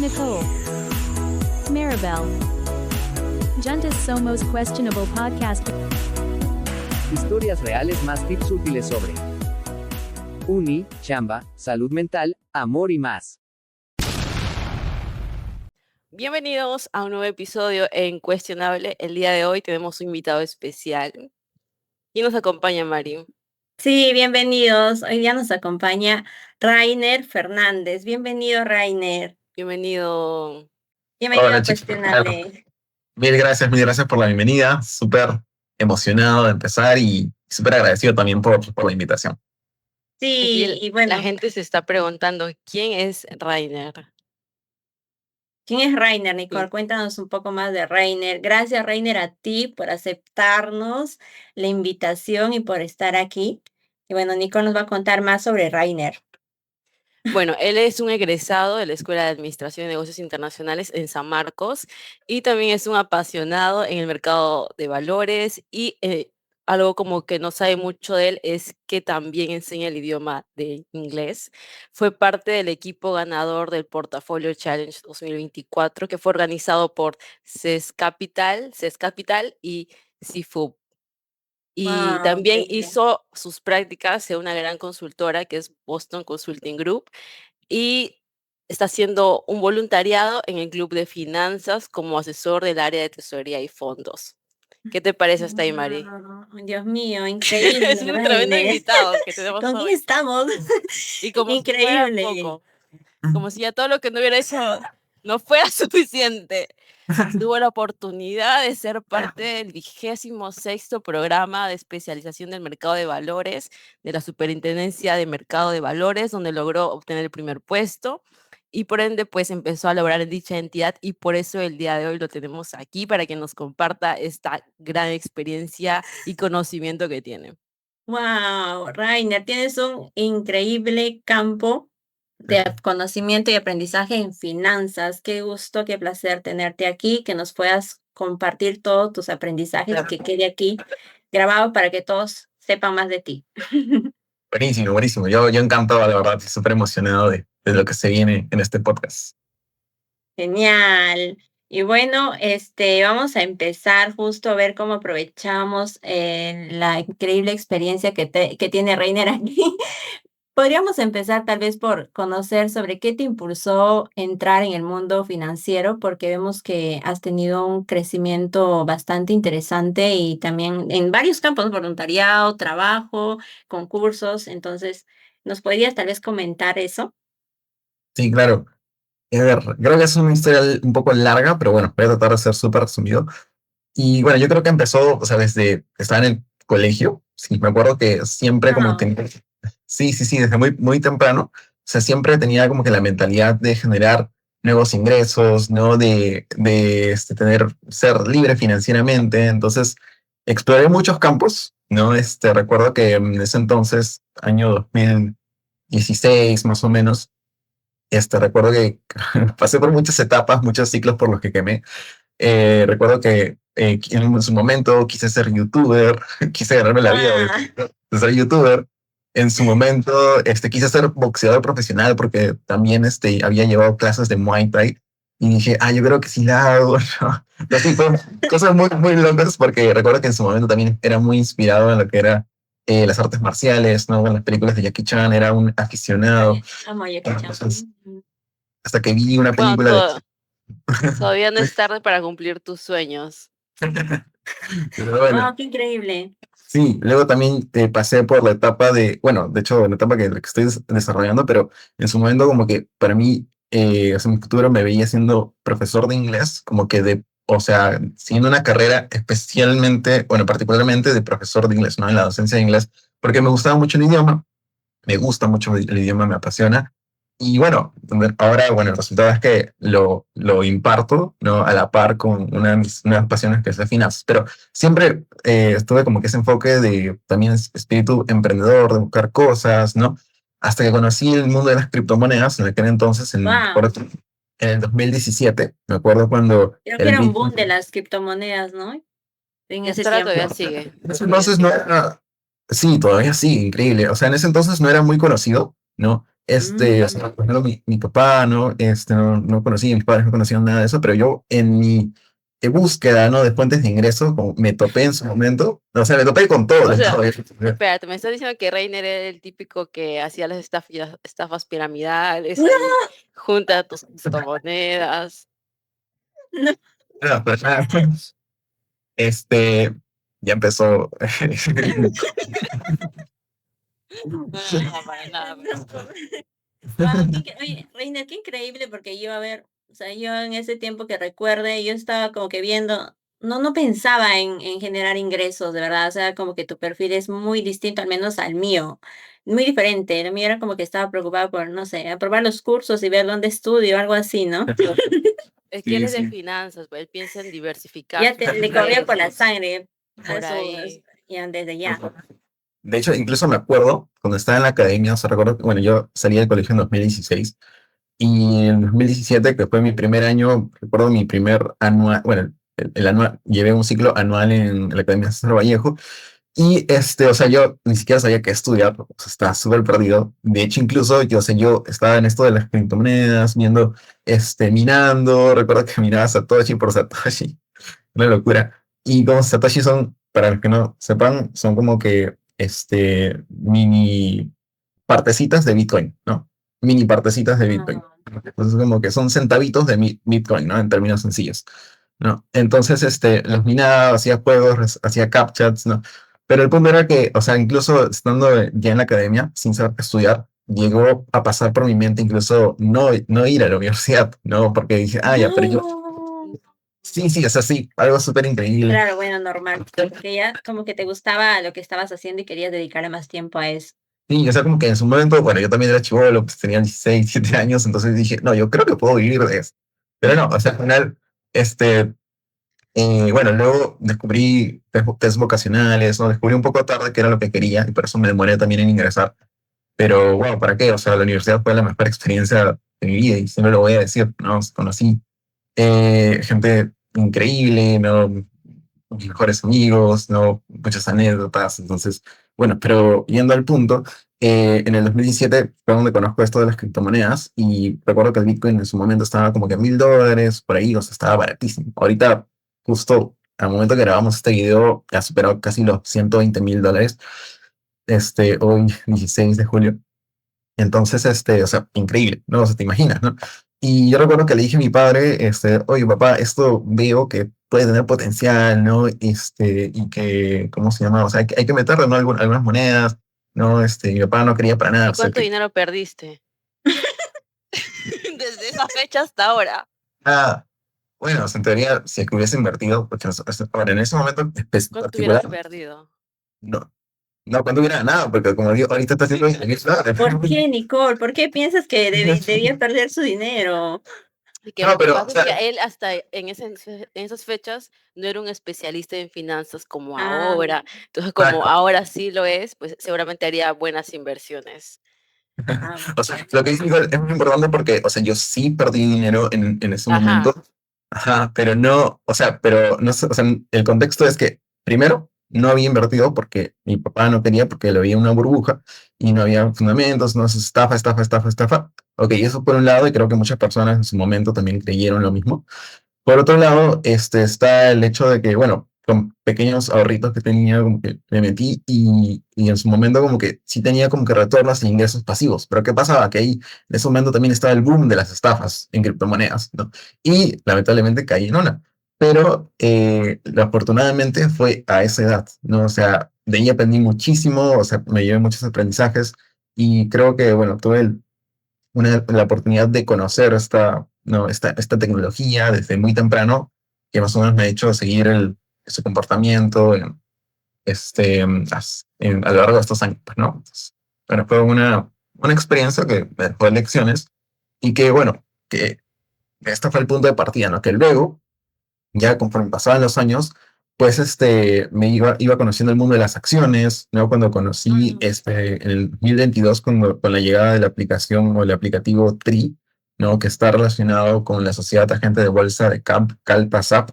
Nicole, Maribel. Juntos Somos Questionable Podcast. Historias reales más tips útiles sobre uni, chamba, salud mental, amor y más. Bienvenidos a un nuevo episodio en Cuestionable. El día de hoy tenemos un invitado especial. ¿Quién nos acompaña, Mari? Sí, bienvenidos. Hoy día nos acompaña Rainer Fernández. Bienvenido, Rainer. Bienvenido. Bienvenido Hola, a chicos. Cuestionable. Mil gracias por la bienvenida. Súper emocionado de empezar y súper agradecido también por la invitación. Sí, Aquí y bueno, la gente se está preguntando, ¿quién es Rainer? ¿quién es Rainer, Nicole? Sí. Cuéntanos un poco más de Rainer. Gracias, Rainer, a ti por aceptarnos la invitación y por estar aquí. Y bueno, Nicole nos va a contar más sobre Rainer. Bueno, él es un egresado de la Escuela de Administración y Negocios Internacionales en San Marcos y también es un apasionado en el mercado de valores y algo como que no sabe mucho de él es que también enseña el idioma de inglés. Fue parte del equipo ganador del Portafolio Challenge 2024 que fue organizado por CES Capital y CIFUB. Y Wow, también increíble. hizo sus prácticas en una gran consultora que es Boston Consulting Group y está haciendo un voluntariado en el Club de Finanzas como asesor del área de tesorería y fondos. ¿Qué te parece hasta ahí, Mari? Wow, Dios mío, increíble, Es un tremendo Rainer. invitado que tenemos ¿Con quién hoy. estamos? Y como si fuera Increíble. poco, como si ya todo lo que no hubiera hecho no fuera suficiente. Tuvo la oportunidad de ser parte del 26º programa de especialización del mercado de valores de la Superintendencia de Mercado de Valores, donde logró obtener el primer puesto y por ende pues empezó a lograr en dicha entidad y por eso el día de hoy lo tenemos aquí para que nos comparta esta gran experiencia y conocimiento que tiene. Wow, Rainer, tienes un increíble campo de conocimiento y aprendizaje en finanzas. Qué gusto, qué placer tenerte aquí, que nos puedas compartir todos tus aprendizajes y que quede aquí grabado para que todos sepan más de ti. Buenísimo. Yo encantado, de verdad, y súper emocionado de lo que se viene en este podcast. Genial. Y bueno, vamos a empezar justo a ver cómo aprovechamos la increíble experiencia que tiene Reiner aquí. Podríamos empezar tal vez por conocer sobre qué te impulsó entrar en el mundo financiero, porque vemos que has tenido un crecimiento bastante interesante y también en varios campos, voluntariado, trabajo, concursos. Entonces, ¿nos podrías tal vez comentar eso? Sí, claro. A ver, creo que es una historia un poco larga, pero bueno, voy a tratar de ser súper resumido. Y bueno, yo creo que empezó, o sea, desde que estaba en el colegio. Sí, me acuerdo que siempre como Wow. sí, desde muy temprano, o sea, siempre tenía como que la mentalidad de generar nuevos ingresos, ¿no? Ser libre financieramente. Entonces, exploré muchos campos, ¿no? Recuerdo que en ese entonces, año 2016 más o menos, recuerdo que pasé por muchas etapas, muchos ciclos por los que quemé. Recuerdo que en su momento quise ser youtuber, quise ganarme la vida Ah, de ser youtuber. En su momento quise ser boxeador profesional porque también había llevado clases de Muay Thai y dije, yo creo que sí la hago, ¿no? Así fue cosas muy locas porque recuerdo que en su momento también era muy inspirado en lo que era las artes marciales, ¿no? En las películas de Jackie Chan, era un aficionado. amo Jackie Chan. Entonces, hasta que vi una Bueno, película de... todavía no es tarde para cumplir tus sueños. Pero bueno, Wow, qué increíble. sí, luego también pasé por la etapa de hecho, la etapa que estoy desarrollando, pero en su momento como que para mí, o sea, en mi futuro me veía siendo profesor de inglés, como que o sea, siguiendo una carrera especialmente, bueno, particularmente de profesor de inglés, ¿no? En la docencia de inglés, porque me gustaba mucho el idioma, me gusta mucho el idioma, me apasiona. Y bueno, ahora, bueno, el resultado es que lo imparto, ¿no? A la par con una de mis nuevas pasiones que es la finanzas. Pero siempre estuve como que ese enfoque de también espíritu emprendedor, de buscar cosas, ¿no? Hasta que conocí el mundo de las criptomonedas en aquel entonces, Wow. en el 2017. Me acuerdo cuando Creo que el era un Bitcoin... boom de las criptomonedas, ¿no? En ese Hasta ahora tiempo. todavía sigue. En ese Todavía entonces no sigue. era... Sí, todavía sí, increíble. O sea, en ese entonces no era muy conocido, ¿no? O sea, por ejemplo, mi papá, ¿no? No conocía, mis padres no conocían nada de eso, pero yo en mi búsqueda, ¿no? De fuentes de ingreso, como me topé en su momento, o sea, me topé con todo, O de sea, todo eso. espérate, me estás diciendo que Reiner era el típico que hacía las estafas piramidales, No, ahí junta tus criptomonedas. no, No, pero nada, ya empezó. No, no, para nada. no. Wow, oye, Reina, qué increíble, porque yo, a ver, o sea, yo en ese tiempo que recuerde, yo estaba como que viendo, no pensaba en generar ingresos, de verdad, o sea, como que tu perfil es muy distinto, al menos al mío, muy diferente. El mío era como que estaba preocupado por, no sé, aprobar los cursos y ver dónde estudio, algo así, ¿no? Es que él Sí, es de sí. finanzas, pues él piensa en diversificar Ya sus le corría por la ingresos sangre, a por su, ahí. ya desde ya. De hecho, incluso me acuerdo cuando estaba en la academia, o sea, recuerdo que, bueno, yo salí del colegio en 2016 y en 2017, que fue mi primer año, recuerdo mi primer anual, bueno, el anual, llevé un ciclo anual en la Academia César Vallejo y o sea, yo ni siquiera sabía qué estudiar, o sea, estaba súper perdido. De hecho, incluso yo, o sea, yo estaba en esto de las criptomonedas, viendo, minando, recuerdo que miraba Satoshi por Satoshi, una locura. Y como Satoshi son, para los que no sepan, son como que, mini partecitas de Bitcoin, ¿no? Mini partecitas de Bitcoin. Ah, Entonces, como que son centavitos de Bitcoin, ¿no? En términos sencillos, ¿no? Entonces, los minaba, hacía juegos, hacía captchats, ¿no? Pero el punto era que, o sea, incluso estando ya en la academia, sin saber qué estudiar, llegó a pasar por mi mente incluso no ir a la universidad, ¿no? Porque dije, ah, ya, pero yo, no. sí, sí, es así, algo súper increíble. Claro, bueno, normal, porque ya como que te gustaba lo que estabas haciendo y querías dedicarle más tiempo a eso. Sí, o sea, como que en su momento, bueno, yo también era chivolo, pues tenía 16, 17 años, entonces dije, no, yo creo que puedo vivir de eso. Pero no, o sea, al final, bueno, luego descubrí test vocacionales, ¿no? Descubrí un poco tarde que era lo que quería y por eso me demoré también en ingresar. Pero, bueno, ¿para qué? O sea, la universidad fue la mejor experiencia de mi vida y siempre lo voy a decir, ¿no? Conocí gente increíble, ¿no? Mis mejores amigos, ¿no? Muchas anécdotas. Entonces, bueno, pero yendo al punto, en el 2017 fue donde conozco esto de las criptomonedas y recuerdo que el Bitcoin en su momento estaba como que $1,000 por ahí, o sea, estaba baratísimo. Ahorita, justo al momento que grabamos este video, ya superó casi los $120,000, hoy 16 de julio. Entonces, o sea, increíble, ¿no? O sea, te imaginas, ¿no? Y yo recuerdo que le dije a mi padre, oye, papá, esto veo que puede tener potencial, ¿no? Y que, ¿cómo se llama? O sea, hay que meterle, ¿no? Algunas monedas, ¿no? Mi papá no quería para nada, ¿Y o sea, cuánto dinero perdiste? Desde esa fecha hasta ahora. ah, bueno, o sea, en teoría, si es que hubiese invertido, porque, ahora, en ese momento en ¿Cuánto hubieras particular, perdido? no, no, cuando hubiera nada, porque como digo, ahorita está haciendo ¿Por qué, Nicole? ¿Por qué piensas que debía perder su dinero? Y que no, lo que pero, o pasa es sea, que él hasta en esas fechas no era un especialista en finanzas como Ah, ahora. Entonces, como exacto. ahora sí lo es, pues seguramente haría buenas inversiones. ah, O sea, lo que dice Nicole es muy importante porque, o sea, yo sí perdí dinero en ese Ajá. momento, ajá, pero no, o sea, pero no sé, o sea, el contexto es que, primero, no había invertido porque mi papá no quería, porque lo veía una burbuja y no había fundamentos, no es estafa, estafa, estafa, estafa. Ok, eso por un lado, y creo que muchas personas en su momento también creyeron lo mismo. Por otro lado, está el hecho de que, bueno, con pequeños ahorritos que tenía, como que me metí y en su momento como que sí tenía como que retornos e ingresos pasivos. Pero ¿qué pasaba? Que ahí en ese momento también estaba el boom de las estafas en criptomonedas, ¿no? Y lamentablemente caí en una. Pero afortunadamente fue a esa edad, ¿no? O sea, de ahí aprendí muchísimo, o sea, me llevé muchos aprendizajes y creo que, bueno, tuve la oportunidad de conocer no, esta tecnología desde muy temprano, que más o menos me ha hecho seguir ese comportamiento a lo largo de estos años, pues, ¿no? Entonces, bueno, fue una experiencia que me dejó lecciones y que, bueno, que este fue el punto de partida, ¿no? Que luego ya conforme pasaban los años, pues me iba conociendo el mundo de las acciones, ¿no? Cuando conocí ah, en el 2022 con la llegada de la aplicación o el aplicativo TRI, ¿no? Que está relacionado con la Sociedad Agente de Bolsa de Calpasap.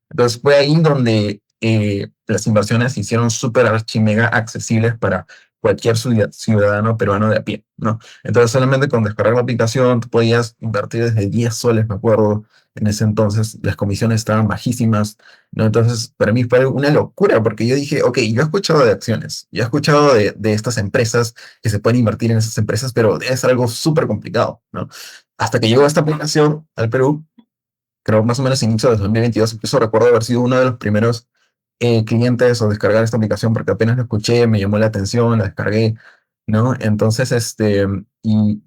Entonces fue ahí donde las inversiones se hicieron súper archi mega accesibles para cualquier ciudadano peruano de a pie, ¿no? Entonces, solamente con descargar la aplicación, tú podías invertir desde 10 soles, me acuerdo, en ese entonces, las comisiones estaban bajísimas, ¿no? Entonces, para mí fue una locura, porque yo dije, ok, yo he escuchado de acciones, yo he escuchado de estas empresas, que se pueden invertir en esas empresas, pero es algo súper complicado, ¿no? Hasta que llegó esta aplicación al Perú, creo más o menos inicio de 2022, incluso recuerdo haber sido uno de los primeros clientes o descargar esta aplicación porque apenas la escuché, me llamó la atención, la descargué, ¿no? Entonces, y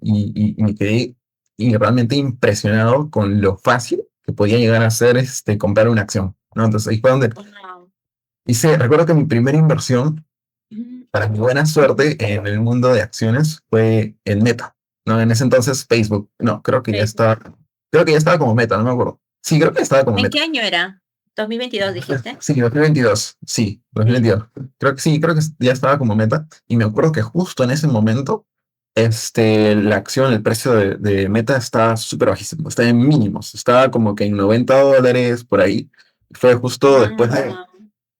me quedé realmente impresionado con lo fácil que podía llegar a ser comprar una acción, ¿no? Entonces ahí fue donde Wow. recuerdo que mi primera inversión, para mi buena suerte en el mundo de acciones, fue en Meta, ¿no? En ese entonces Facebook, no, Facebook. creo que ya estaba como Meta, no me acuerdo. Sí, creo que estaba como ¿En Meta. qué año era? 2022 dijiste. Sí, 2022, sí, Sí. 2022. Creo que sí, creo que ya estaba como Meta. Y me acuerdo que justo en ese momento, la acción, el precio de Meta estaba súper bajísimo, estaba en mínimos, estaba como que en $90 por ahí. Fue justo después Ah,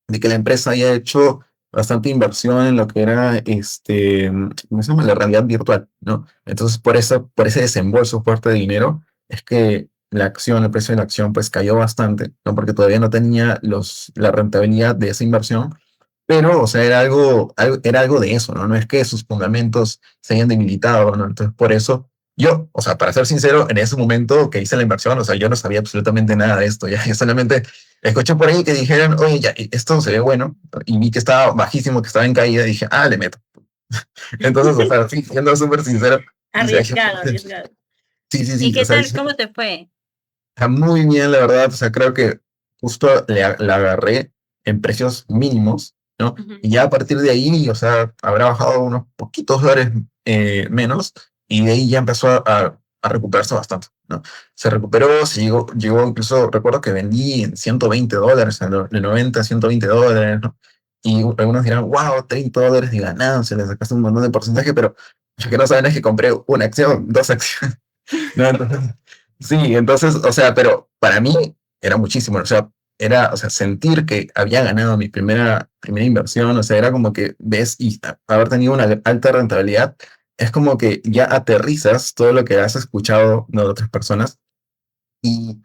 de que la empresa haya hecho bastante inversión en lo que era ¿cómo se llama? La realidad virtual, ¿no? Entonces, por ese desembolso fuerte de dinero, es que la acción, el precio de la acción, pues cayó bastante, ¿no? Porque todavía no tenía la rentabilidad de esa inversión, pero, o sea, era algo de eso, ¿no? No es que sus fundamentos se hayan debilitado, ¿no? Entonces, por eso, yo, o sea, para ser sincero, en ese momento que hice la inversión, o sea, yo no sabía absolutamente nada de esto, ya, yo solamente escuché por ahí que dijeron, oye, ya, esto se ve bueno, y vi que estaba bajísimo, que estaba en caída, y dije, le meto. Entonces, o sea, sí, siendo súper sincero, dije, arriesgado, arriesgado. sí, sí, ¿Y sí, o qué sea, tal? ¿Cómo te fue? está muy bien, la verdad, o sea, creo que justo la agarré en precios mínimos, ¿no? Ujú. Y ya a partir de ahí, o sea, habrá bajado unos poquitos dólares menos, y de ahí ya empezó a recuperarse bastante, ¿no? Se recuperó, llegó incluso, recuerdo que vendí en $120, de 90 a $120, ¿no? Y algunos dirán, wow, $30 de ganancia, le sacaste un montón de porcentaje, pero lo que no saben es que compré una acción, dos acciones, ¿no? Entonces, sí, entonces, o sea, pero para mí era muchísimo, o sea, sentir que había ganado mi primera inversión, o sea, era como que ves y haber tenido una alta rentabilidad, es como que ya aterrizas todo lo que has escuchado, ¿no? De otras personas y,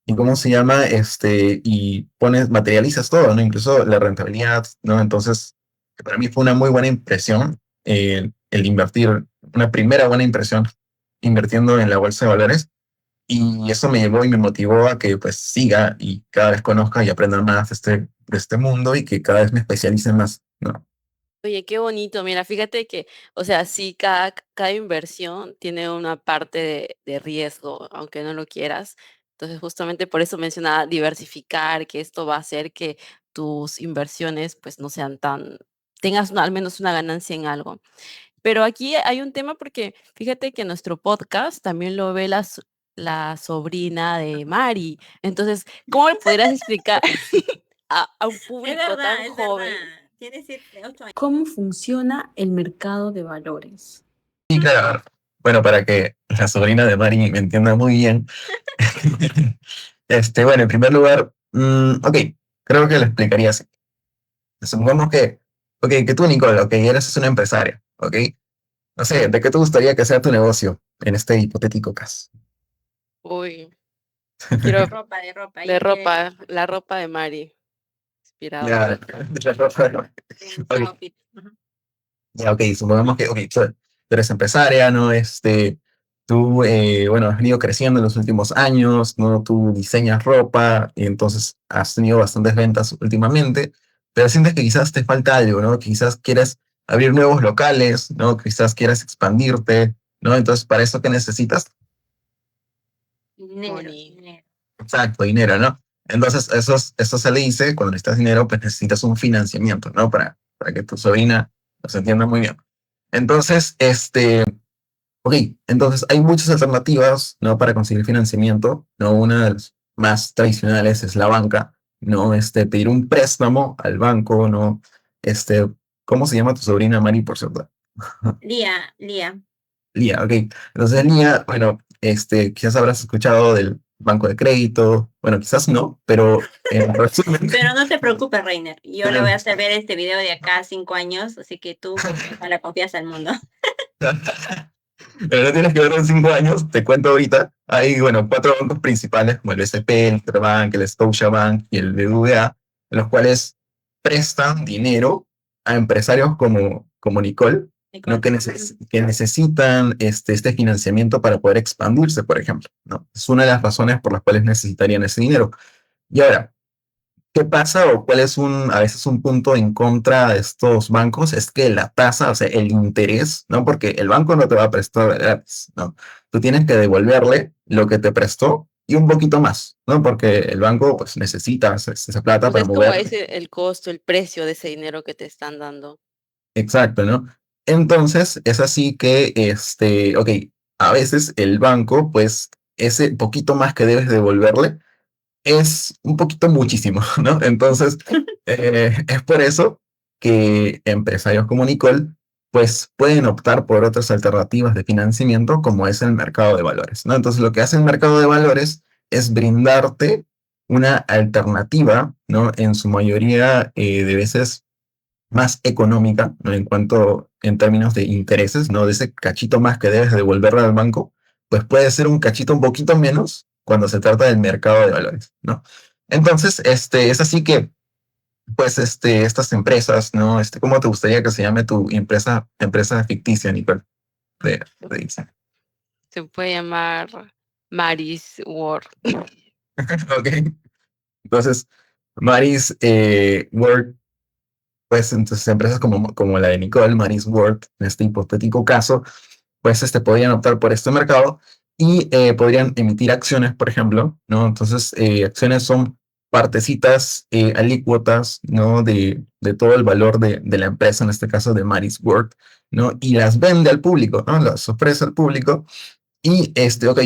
y ¿cómo se llama? Y materializas todo, ¿no? Incluso la rentabilidad, ¿no? Entonces, para mí fue una muy buena impresión el invertir, una primera buena impresión invirtiendo en la bolsa de valores. Y eso me llevó y me motivó a que pues siga y cada vez conozca y aprenda más de este mundo y que cada vez me especialice más, ¿no? Oye, qué bonito. Mira, fíjate que, o sea, sí, cada inversión tiene una parte de riesgo, aunque no lo quieras. Entonces, justamente por eso mencionaba diversificar, que esto va a hacer que tus inversiones, pues, no sean tengas al menos una ganancia en algo. Pero aquí hay un tema porque fíjate que nuestro podcast también lo ve la sobrina de Mari. Entonces, ¿cómo le podrías explicar a un Es público verdad, tan es verdad. joven? Tiene 8 años. ¿Cómo funciona el mercado de valores? Y claro, bueno, para que la sobrina de Mari me entienda muy bien, bueno, en primer lugar, ok, creo que lo explicaría así. Supongamos que tú, Nicole, ok, eres una empresaria, ok. No sé, ¿de qué te gustaría que sea tu negocio en este hipotético caso? Uy, quiero De ropa. de Ella quiere ropa, la ropa de Mari, inspirador. Ya, su ok, outfit. Ujú. ya, ok, supongamos que, ok, tú eres empresaria, ¿no? Tú, bueno, has venido creciendo en los últimos años, ¿no? Tú diseñas ropa y entonces has tenido bastantes ventas últimamente, pero sientes que quizás te falta algo, ¿no? Quizás quieres abrir nuevos locales, ¿no? Quizás quieras expandirte, ¿no? Entonces, ¿para eso qué necesitas? Dinero, Moni. dinero. Exacto, dinero, ¿no? Entonces, eso se le dice, cuando necesitas dinero, pues necesitas un financiamiento, ¿no? Para que tu sobrina nos entienda muy bien. Entonces, ok, entonces hay muchas alternativas, ¿no? Para conseguir financiamiento, ¿no? Una de las más tradicionales es la banca, ¿no? Pedir un préstamo al banco, ¿no? ¿Cómo se llama tu sobrina Mari, por cierto? Lía. Lía, ok. Entonces, Lía, bueno, quizás habrás escuchado del banco de crédito. Bueno, quizás no, pero en resumen, Pero no te preocupes, Reiner. Yo le voy a hacer ver este video de acá a 5 años, así que tú con la confianza del mundo. pero no tienes que verlo en 5 años, te cuento ahorita. Hay, bueno, 4 bancos principales, como el BCP, el Interbank, el Scotiabank y el BBVA, los cuales prestan dinero a empresarios como Nicole, ¿no? Que necesitan este financiamiento para poder expandirse, por ejemplo, ¿no? Es una de las razones por las cuales necesitarían ese dinero. Y ahora, ¿qué pasa o cuál es a veces un punto en contra de estos bancos? Es que la tasa, o sea, el interés, ¿no? Porque el banco no te va a prestar gratis, ¿no? Tú tienes que devolverle lo que te prestó y un poquito más, ¿no? Porque el banco, pues, necesita esa plata O sea, para es como mover. ese el costo, el precio de ese dinero que te están dando. Exacto, ¿no? Entonces, es así que, ok, a veces el banco, pues, ese poquito más que debes devolverle, es un poquito muchísimo, ¿no? Entonces, es por eso que empresarios como Nicole, pues pueden optar por otras alternativas de financiamiento como es el mercado de valores, ¿no? Entonces, lo que hace el mercado de valores es brindarte una alternativa, ¿no? En su mayoría de veces más económica, ¿no? En términos de intereses, ¿no? De ese cachito más que debes devolverle al banco, pues puede ser un cachito un poquito menos cuando se trata del mercado de valores, ¿no? Entonces, es así que, pues, estas empresas, ¿no? ¿Cómo te gustaría que se llame tu empresa ficticia, Nicole? De Instagram? Se puede llamar Maris Word. Ok. Entonces, Maris Work, pues, entonces empresas como la de Nicole, Maris Work, en este hipotético caso, pues podrían optar por este mercado y podrían emitir acciones, por ejemplo, ¿no? Entonces, acciones son partecitas alícuotas, ¿no? De todo el valor de la empresa, en este caso de Maris Work, ¿no? Y las vende al público, ¿no? Las ofrece al público y ok,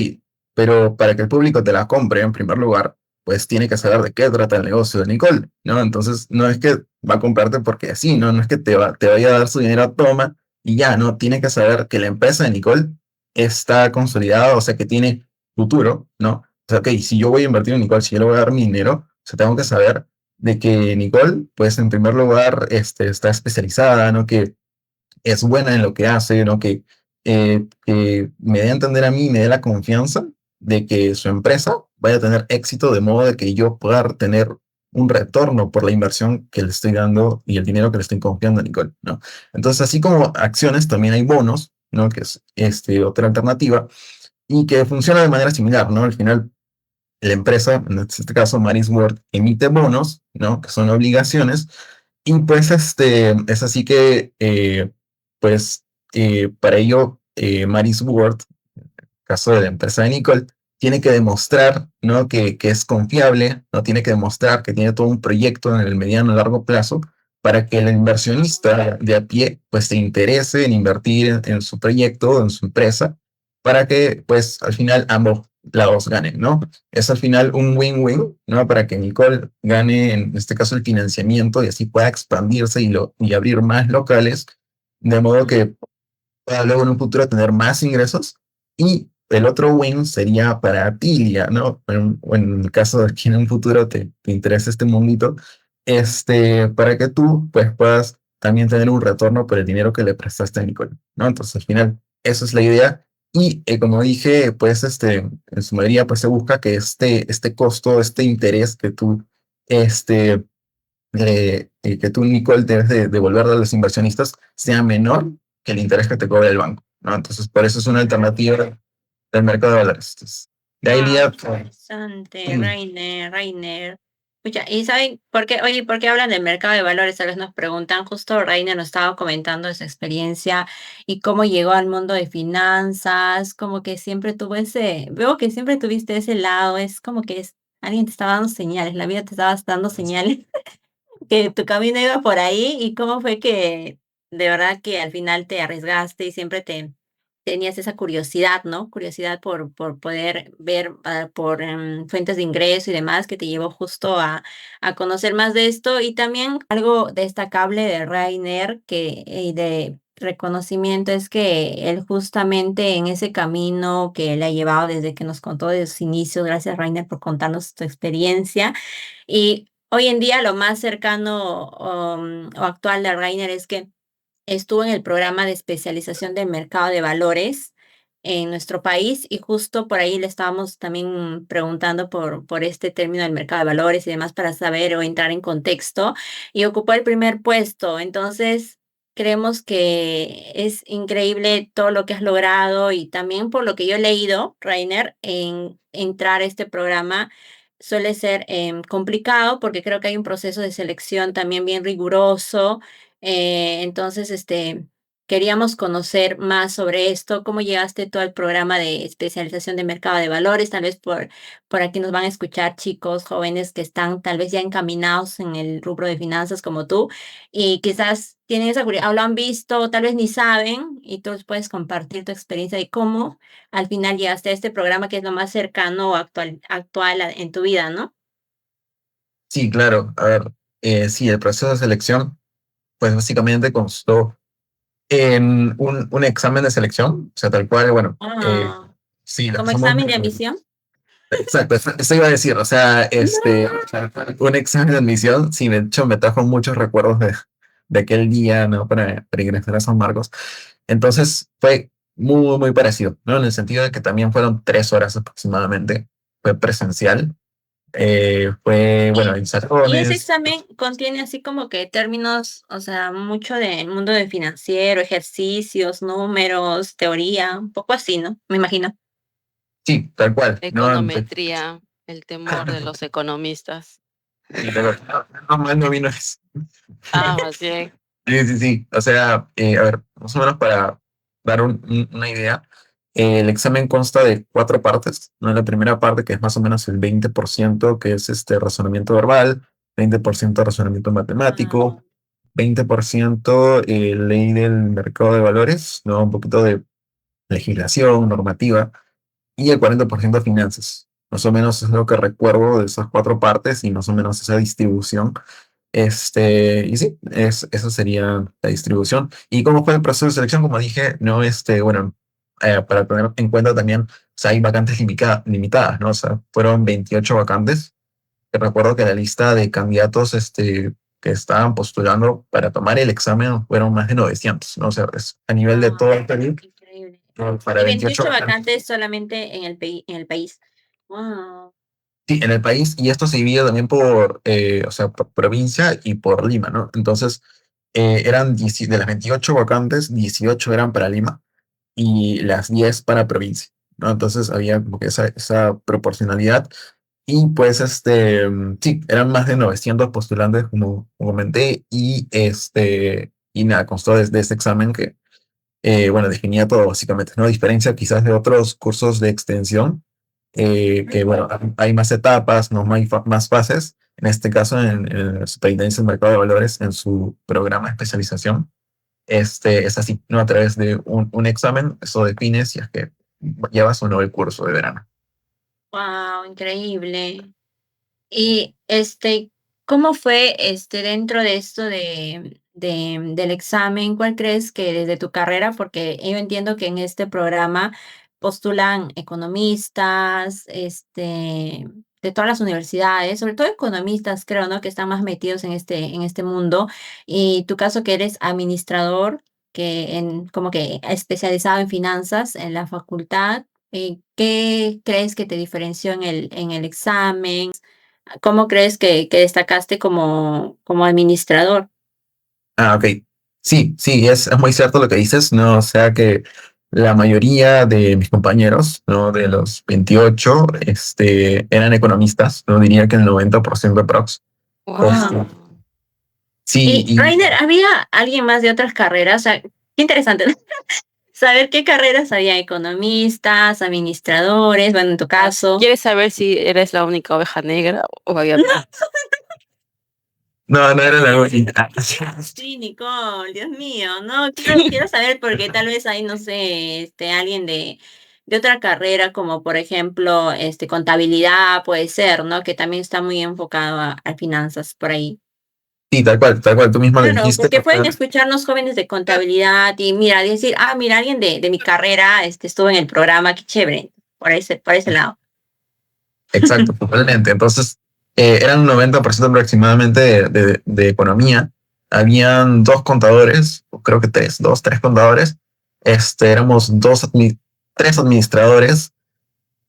pero para que el público te la compre en primer lugar, pues tiene que saber de qué trata el negocio de Nicole, ¿no? Entonces, no es que va a comprarte porque así, ¿no? No es que te vaya a dar su dinero a toma y ya, ¿no? Tiene que saber que la empresa de Nicole está consolidada, o sea, que tiene futuro, ¿no? O sea, ok, si yo voy a invertir en Nicole, si yo le voy a dar mi dinero, o sea, tengo que saber de que Nicole, pues en primer lugar, está especializada, ¿no? Que es buena en lo que hace, ¿no? Que me dé a entender a mí, me dé la confianza de que su empresa vaya a tener éxito de modo de que yo pueda tener un retorno por la inversión que le estoy dando y el dinero que le estoy confiando a Nicole, ¿no? Entonces, así como acciones, también hay bonos, ¿no? Que es otra alternativa y que funciona de manera similar, ¿no? Al final, la empresa, en este caso Maris Word, emite bonos, ¿no? Que son obligaciones y pues es así que, pues, para ello, Maris Ward, caso de la empresa de Nicole, tiene que demostrar, ¿no? Que es confiable, ¿no? Tiene que demostrar que tiene todo un proyecto en el mediano y largo plazo para que el inversionista de a pie, pues, se interese en invertir en su proyecto, en su empresa, para que, pues, al final ambos lados ganen, ¿no? Es al final un win-win, ¿no? Para que Nicole gane, en este caso, el financiamiento y así pueda expandirse y abrir más locales, de modo que pueda luego en un futuro tener más ingresos. Y el otro win sería para Tilia, ¿no? En el caso de que en un futuro te interese este mundito, para que tú pues puedas también tener un retorno por el dinero que le prestaste a Nicole, ¿no? Entonces al final, esa es la idea. Y como dije, pues en su mayoría pues se busca que este costo, este interés que tú, Nicole, debes de devolverle a los inversionistas sea menor que el interés que te cobra el banco, ¿no? Entonces, por eso es una alternativa del mercado de valores. Entonces, de ahí Ah, día, interesante, Reiner. Escucha, ¿y saben por qué? Oye, ¿por qué hablan del mercado de valores? Tal vez nos preguntan, justo Reiner nos estaba comentando de su experiencia y cómo llegó al mundo de finanzas, como que siempre tuvo veo que siempre tuviste ese lado, es como que alguien te estaba dando señales, la vida te estaba dando señales que tu camino iba por ahí y cómo fue que de verdad que al final te arriesgaste y siempre tenías esa curiosidad, ¿no? Curiosidad por poder ver por fuentes de ingreso y demás que te llevó justo a conocer más de esto y también algo destacable de Rainer que y de reconocimiento es que él justamente en ese camino que le ha llevado desde que nos contó de sus inicios, gracias Rainer por contarnos tu experiencia, y hoy en día lo más cercano o actual de Rainer es que estuvo en el programa de especialización del mercado de valores en nuestro país y justo por ahí le estábamos también preguntando por este término del mercado de valores y demás para saber o entrar en contexto y ocupó el primer puesto. Entonces, creemos que es increíble todo lo que has logrado y también por lo que yo he leído, Rainer, en entrar a este programa suele ser complicado porque creo que hay un proceso de selección también bien riguroso. Entonces, queríamos conocer más sobre esto, cómo llegaste tú al programa de especialización de mercado de valores, tal vez por aquí nos van a escuchar chicos jóvenes que están tal vez ya encaminados en el rubro de finanzas como tú y quizás tienen esa curiosidad, o lo han visto, o tal vez ni saben, y tú les puedes compartir tu experiencia de cómo al final llegaste a este programa que es lo más cercano o actual en tu vida, ¿no? Sí, claro. A ver, sí, el proceso de selección, pues básicamente constó en un examen de selección, o sea, tal cual, bueno, Ah, sí, como somos, examen de admisión. exacto, eso iba a decir, o sea, un examen de admisión, sí, de hecho me trajo muchos recuerdos de aquel día, ¿no? Para ingresar a San Marcos. Entonces fue muy, muy parecido, ¿no? En el sentido de que también fueron 3 horas aproximadamente, fue presencial, fue, bueno, en Y ese salones. examen contiene así como que términos, o sea, mucho del mundo de financiero, ejercicios, números, teoría, un poco así, ¿no? Me imagino. Sí, tal cual, ¿no? Econometría, el temor de los economistas. Sí, tal cual. No, mal no vino eso. Ah, más bien. Sí, sí, sí. O sea, a ver, más o menos para dar una idea, el examen consta de 4 partes, ¿no? La primera parte, que es más o menos el 20%, que es este razonamiento verbal, 20% razonamiento Ah, matemático, 20% ley del mercado de valores, ¿no? Un poquito de legislación, normativa, y el 40% finanzas. Más o menos es lo que recuerdo de esas 4 partes y más o menos esa distribución. Y sí, esa sería la distribución. ¿Y cómo fue el proceso de selección? Como dije, no, bueno, para tener en cuenta también, o sea, hay vacantes limitadas, ¿no? O sea, fueron 28 vacantes. Te recuerdo que la lista de candidatos, que estaban postulando para tomar el examen fueron más de 900, ¿no? O sea, a nivel de todo ah, el Perú, increíble. ¿no? Para Y 28 28 vacantes. vacantes solamente en el país. Wow. Sí, en el país, y esto se divide también por, o sea, por provincia y por Lima, ¿no? Entonces, de las 28 vacantes, 18 eran para Lima y las 10 para provincia, ¿no? Entonces había como que esa proporcionalidad y pues, sí, eran más de 900 postulantes, como comenté, y nada, constó de este examen que, bueno, definía todo básicamente, ¿no? A diferencia quizás de otros cursos de extensión, que bueno, hay más etapas, no hay más fases. En este caso, en la Superintendencia del Mercado de Valores, en su programa de especialización, es así, ¿no? A través de un examen, eso define si es que llevas o no el curso de verano. Wow, increíble. Y ¿cómo fue dentro de esto del examen? ¿Cuál crees que desde tu carrera? Porque yo entiendo que en este programa postulan economistas, de todas las universidades, sobre todo economistas, creo, ¿no? Que están más metidos en este mundo. Y tu caso que eres administrador, como que especializado en finanzas en la facultad, ¿qué crees que te diferenció en el examen? ¿Cómo crees que destacaste como administrador? Ah, ok. Sí, sí, es muy cierto lo que dices, ¿no? O sea que la mayoría de mis compañeros, ¿no? De los 28, eran economistas, no diría que el 90% aprox. Wow. Sí, Y y Rainer, ¿había alguien más de otras carreras? O sea, qué interesante, ¿no? Saber qué carreras había, economistas, administradores, bueno, en tu caso. ¿Quieres saber si eres la única oveja negra o había No, más? no, no era la única. sí, Nicole, Dios mío, no, quiero saber porque tal vez hay, no sé, alguien de otra carrera, como por ejemplo, contabilidad, puede ser, ¿no? Que también está muy enfocado a finanzas por ahí. Sí, tal cual, tú mismo lo Claro, dijiste. porque O pueden sea, escucharnos jóvenes de contabilidad y mira, decir, mira, alguien de mi carrera estuvo en el programa, qué chévere, por ese lado. exacto, totalmente. Entonces, eran un 90% aproximadamente de economía. Habían dos contadores, o creo que tres contadores. Éramos tres administradores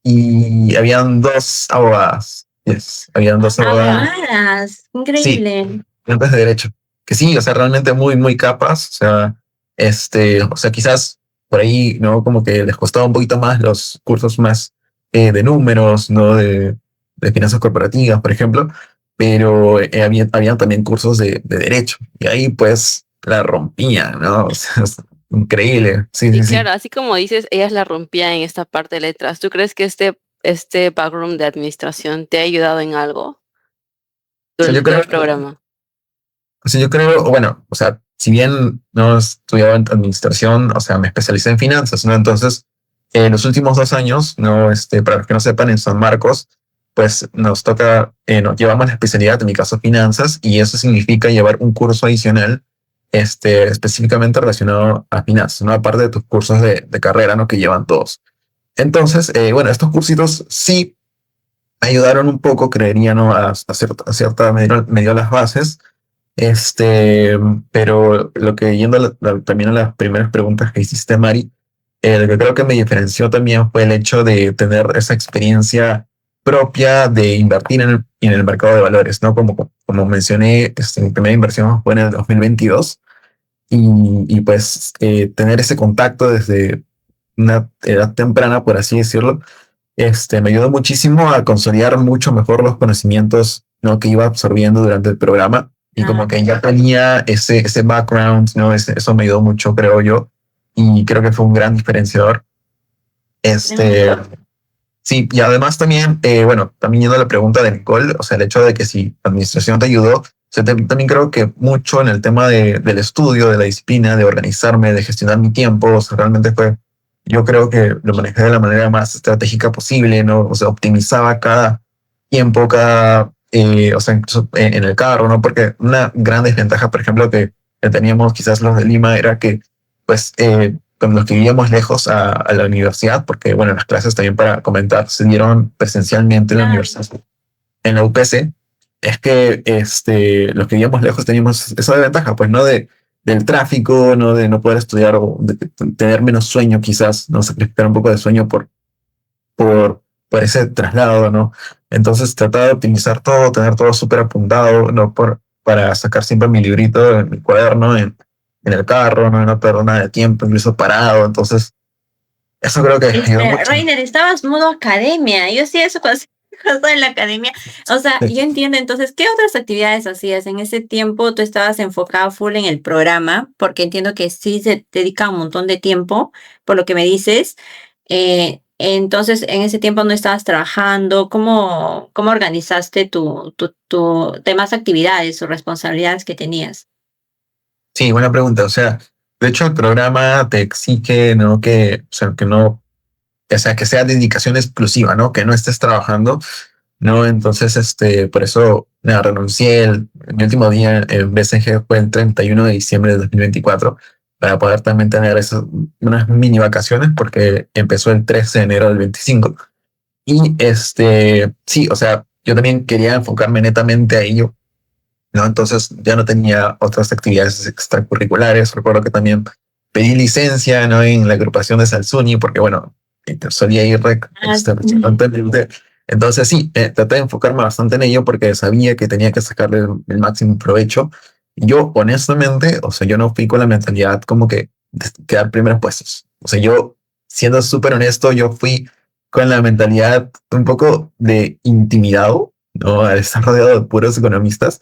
y habían dos abogadas. Yes, habían dos abogadas. Abogadas, Sí, increíble. estudiantes de derecho. Que sí, o sea, realmente muy, muy capas. O sea, quizás por ahí, ¿no? Como que les costaba un poquito más los cursos más de números, ¿no? De finanzas corporativas, por ejemplo. Pero había también cursos de derecho. Y ahí, pues, la rompía, ¿no? O sea, es increíble. Sí, Y sí, sí. claro, así como dices, ellas la rompían en esta parte de letras. ¿Tú crees que este background de administración te ha ayudado en algo O sea, yo durante todo creo el programa? O sea, yo creo, bueno, o sea, si bien no estudiaba en administración, o sea, me especialicé en finanzas, ¿no? Entonces, en los últimos 2 años, ¿no? Para los que no sepan, en San Marcos, pues nos toca, llevamos la especialidad, en mi caso, finanzas, y eso significa llevar un curso adicional, específicamente relacionado a finanzas, ¿no? Aparte de tus cursos de carrera, ¿no? Que llevan todos. Entonces, bueno, estos cursitos sí ayudaron un poco, creería, ¿no? A cierta medida las bases, este, pero lo que yendo también a las primeras preguntas que hiciste, Mari, lo que creo que me diferenció también fue el hecho de tener esa experiencia propia de invertir en el mercado de valores, ¿no? Como mencioné, mi primera inversión fue en el 2022 y pues tener ese contacto desde una edad temprana, por así decirlo, me ayudó muchísimo a consolidar mucho mejor los conocimientos, ¿no? Que iba absorbiendo durante el programa y como que ya tenía ese background, ¿no? Eso me ayudó mucho, creo yo, y creo que fue un gran diferenciador. Este, sí, y además también, bueno, también yendo a la pregunta de Nicole, o sea, el hecho de que si la administración te ayudó, o sea, también creo que mucho en el tema del estudio, de la disciplina, de organizarme, de gestionar mi tiempo, o sea, realmente fue, yo creo que lo manejé de la manera más estratégica posible, ¿no? O sea, optimizaba cada tiempo, o sea, incluso en el carro, ¿no? Porque una gran desventaja, por ejemplo, que teníamos quizás los de Lima era que, pues, con los que vivíamos lejos a la universidad, porque, bueno, las clases también para comentar se dieron presencialmente en la universidad, en la UPC, es que los que vivíamos lejos teníamos esa desventaja, pues, ¿no? Del tráfico, ¿no? De no poder estudiar o de tener menos sueño, quizás, ¿no? Sacrificar un poco de sueño por ese traslado, ¿no? Entonces trataba de optimizar todo, tener todo súper apuntado, ¿no? Para sacar siempre mi librito en mi cuaderno, en el carro, no perder nada de tiempo, incluso parado. Entonces, eso creo que ayudó mucho. Rainer, estabas modo academia. Yo sí eso cuando en la academia. O sea, Sí. yo entiendo entonces, ¿qué otras actividades hacías? En ese tiempo tú estabas enfocado full en el programa, porque entiendo que sí se dedica un montón de tiempo, por lo que me dices. Entonces, en ese tiempo no estabas trabajando. ¿Cómo organizaste tu demás actividades o responsabilidades que tenías? Sí, buena pregunta. O sea, de hecho, el programa te exige, ¿no? O sea, que sea dedicación exclusiva, ¿no? Que no estés trabajando, ¿no? Entonces, por eso, nada, renuncié. Mi último día en BCG fue el 31 de diciembre de 2024 para poder también tener unas mini vacaciones porque empezó el 13 de enero del 25. Y sí, o sea, yo también quería enfocarme netamente a ello, ¿no? Entonces ya no tenía otras actividades extracurriculares. Recuerdo que también pedí licencia, ¿no? En la agrupación de Salsuni, porque bueno, solía ir constantemente. Entonces sí, traté de enfocarme bastante en ello porque sabía que tenía que sacarle el máximo provecho. Yo, honestamente, o sea, yo no fui con la mentalidad como que de quedar primeros puestos. O sea, yo, siendo súper honesto, yo fui con la mentalidad un poco de intimidado, ¿no? Al estar rodeado de puros economistas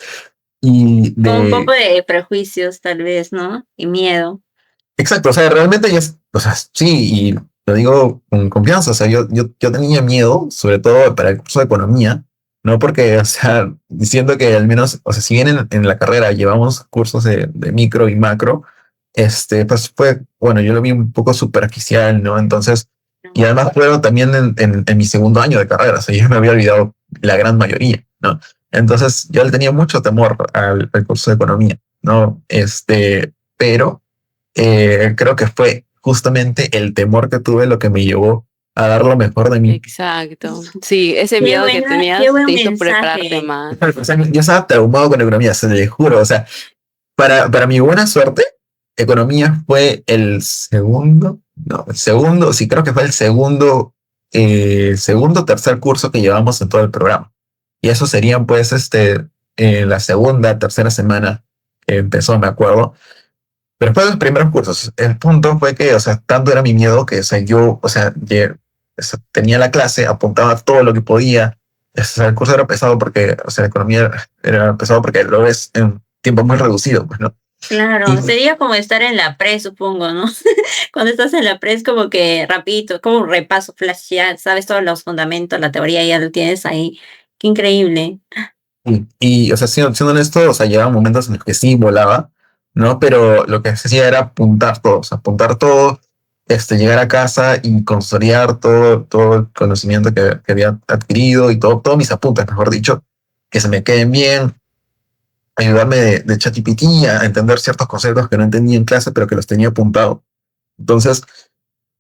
y Con un poco de... de prejuicios, tal vez, ¿no? Y miedo. Exacto, o sea, realmente o sea, sí, y lo digo con confianza, o sea, yo tenía miedo, sobre todo para el curso de economía, no porque, o sea, diciendo que al menos, o sea, si bien en la carrera llevamos cursos de micro y macro, pues fue, bueno, yo lo vi un poco superficial, ¿no? Entonces, y además fueron también en mi segundo año de carrera, o sea, yo me había olvidado la gran mayoría, ¿no? Entonces yo le tenía mucho temor al curso de economía, ¿no? Pero creo que fue justamente el temor que tuve lo que me llevó a dar lo mejor de mí. Exacto. Sí, ese Qué miedo que buena, tenías qué buen te hizo prepararte mensaje. más. O sea, yo estaba traumado con economía, se le juro. O sea, para mi buena suerte, economía fue el segundo, no, el segundo, sí, creo que fue el segundo, tercer curso que llevamos en todo el programa. Y eso serían, pues, la segunda, tercera semana que empezó, me acuerdo. Pero fue de los primeros cursos. El punto fue que, o sea, tanto era mi miedo que, o sea, yo, o sea, o sea, tenía la clase, apuntaba todo lo que podía. O sea, el curso era pesado porque, o sea, la economía era pesado porque lo ves en tiempo muy reducido, pues, ¿no? Claro, Y sería como estar en la pre, supongo, ¿no? Cuando estás en la pre es como que rapidito, como un repaso flash, ya sabes todos los fundamentos, la teoría ya lo tienes ahí. Qué increíble. o sea, siendo honesto, o sea, llegaban momentos en los que sí volaba, ¿no? Pero lo que se hacía era apuntar todo, o sea, apuntar todo, llegar a casa y consolidar todo el conocimiento que había adquirido y todos mis apuntes, mejor dicho, que se me queden bien, ayudarme de ChatGPT a entender ciertos conceptos que no entendía en clase, pero que los tenía apuntado. Entonces,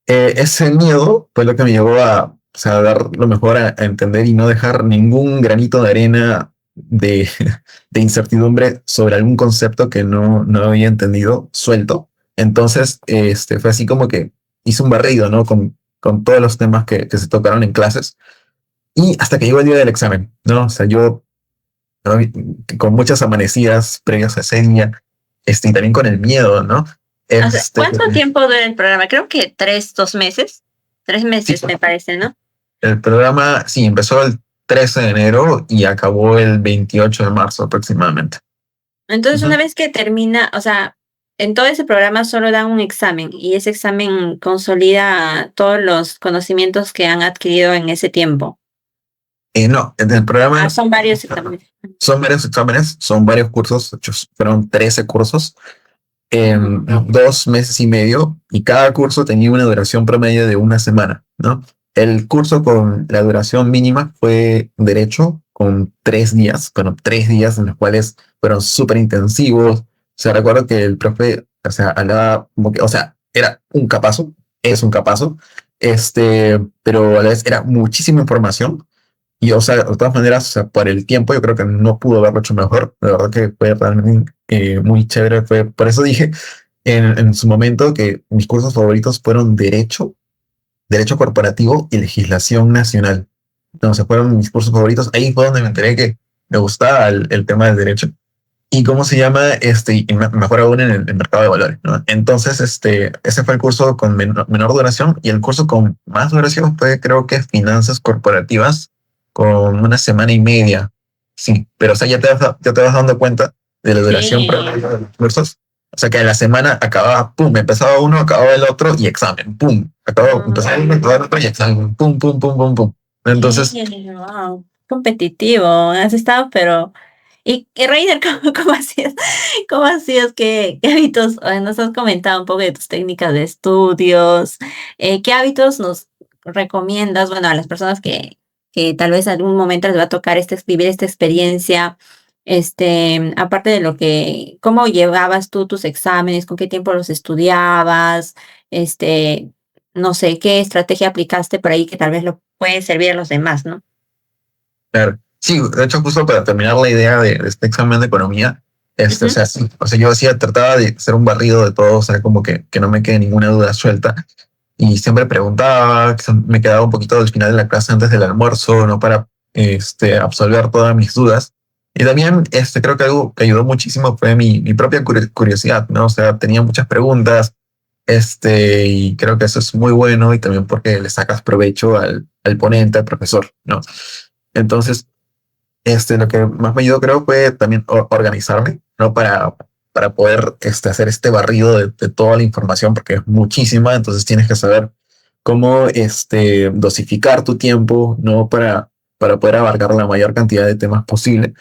ese miedo fue lo que me llevó a, o sea, a dar lo mejor a entender y no dejar ningún granito de arena de incertidumbre sobre algún concepto que no había entendido suelto. Entonces, fue así como que hice un barrido, ¿no? Con todos los temas que se tocaron en clases. Y hasta que llegó el día del examen, ¿no? O sea, yo, ¿no? Con muchas amanecidas previas a ese día, y también con el miedo, ¿no? O sea, ¿cuánto tiempo dura el programa? Creo que 2 meses. 3 meses, Sí, me parece, ¿no? el programa, sí, empezó el 13 de enero y acabó el 28 de marzo aproximadamente. Entonces, una Ujú. vez que termina, o sea, en todo ese programa solo dan un examen y ese examen consolida todos los conocimientos que han adquirido en ese tiempo. No, en el programa Son varios exámenes. son varios exámenes, son varios cursos, de hecho, fueron 13 cursos en Ujú. 2 meses y medio y cada curso tenía una duración promedio de una semana, ¿no? El curso con la duración mínima fue Derecho con 3 días, bueno, 3 días en los cuales fueron súper intensivos. O sea, recuerdo que el profe, o sea, hablaba como que, o sea, era un capazo, es un capazo, pero a la vez era muchísima información. Y, o sea, de todas maneras, o sea, por el tiempo, yo creo que no pudo haberlo hecho mejor. La verdad que fue realmente muy chévere. Por eso dije en su momento que mis cursos favoritos fueron Derecho Corporativo y Legislación Nacional. No, se fueron mis cursos favoritos. Ahí fue donde me enteré que me gustaba el tema del derecho. ¿Y cómo se llama? Y mejor aún en el mercado de valores, ¿no? Entonces, ese fue el curso con menor duración y el curso con más duración fue, creo que, Finanzas Corporativas con una semana y media. Sí, pero o sea, ya te vas dando cuenta de la duración Sí. promedio de los cursos. O sea, que en la semana acababa, pum, empezaba uno, acababa el otro y examen, pum, empezaba uno, acababa el otro y examen, pum, pum, pum, pum, pum. Entonces, Wow, competitivo, has estado, pero... Y Reiner, ¿cómo hacías? ¿Cómo hacías? ¿Qué hábitos? Nos has comentado un poco de tus técnicas de estudios. ¿Qué hábitos nos recomiendas, bueno, a las personas que tal vez algún momento les va a tocar vivir esta experiencia? Aparte de ¿cómo llevabas tú tus exámenes? ¿Con qué tiempo los estudiabas? Este, no sé, ¿qué estrategia aplicaste por ahí que tal vez lo puede servir a los demás, ¿no? claro. Sí, de hecho, justo para terminar la idea de este examen de economía, o Ujú. sea, sí, o sea, yo trataba de hacer un barrido de todo, o sea, como que no me quede ninguna duda suelta. Y siempre preguntaba, me quedaba un poquito al final de la clase antes del almuerzo, ¿no? Para absolver todas mis dudas. Y también creo que algo que ayudó muchísimo fue mi propia curiosidad, ¿no? O sea, tenía muchas preguntas, y creo que eso es muy bueno y también porque le sacas provecho al ponente, al profesor, ¿no? Entonces, lo que más me ayudó creo fue también organizarme, ¿no? Para poder hacer este barrido de toda la información, porque es muchísima, entonces tienes que saber cómo dosificar tu tiempo, ¿no? Para poder abarcar la mayor cantidad de temas posible.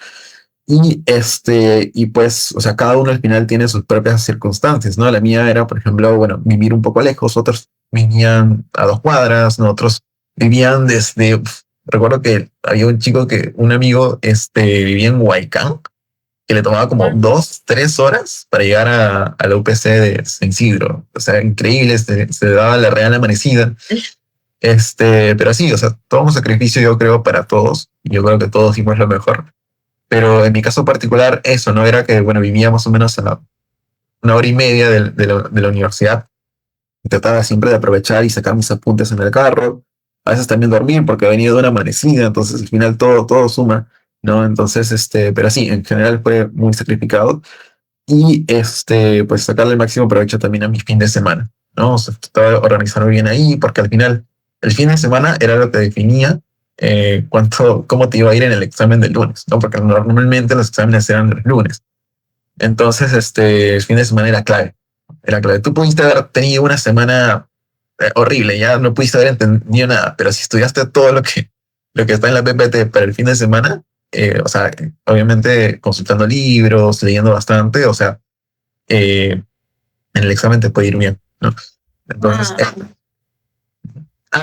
Y pues, o sea, cada uno al final tiene sus propias circunstancias, ¿no? La mía era, por ejemplo, bueno, vivir un poco lejos, otros vivían a 2 cuadras, ¿no? Otros vivían desde recuerdo que había un amigo, vivía en Huaycán, que le tomaba como Ah. 2, 3 horas para llegar a la UPC de San Isidro. O sea, increíble, se daba la real amanecida. Pero sí, o sea, todo un sacrificio yo creo para todos. Yo creo que todos hicimos lo mejor. Pero en mi caso particular, eso, ¿no? Era que, bueno, vivía más o menos a 1 hora y media de la universidad. Trataba siempre de aprovechar y sacar mis apuntes en el carro. A veces también dormir porque venía de una amanecida, entonces al final todo suma, ¿no? Entonces, pero sí, en general fue muy sacrificado. Y pues sacarle el máximo provecho también a mi fin de semana, ¿no? O sea, trataba de organizarme bien ahí, porque al final el fin de semana era lo que definía cómo te iba a ir en el examen del lunes, ¿no? Porque normalmente los exámenes eran los lunes. Entonces, el fin de semana era clave. Era clave. Tú pudiste haber tenido una semana horrible, ya no pudiste haber entendido nada, pero si estudiaste todo lo que está en la PPT para el fin de semana, o sea, obviamente consultando libros, leyendo bastante, o sea, en el examen te puede ir bien, ¿no? Entonces,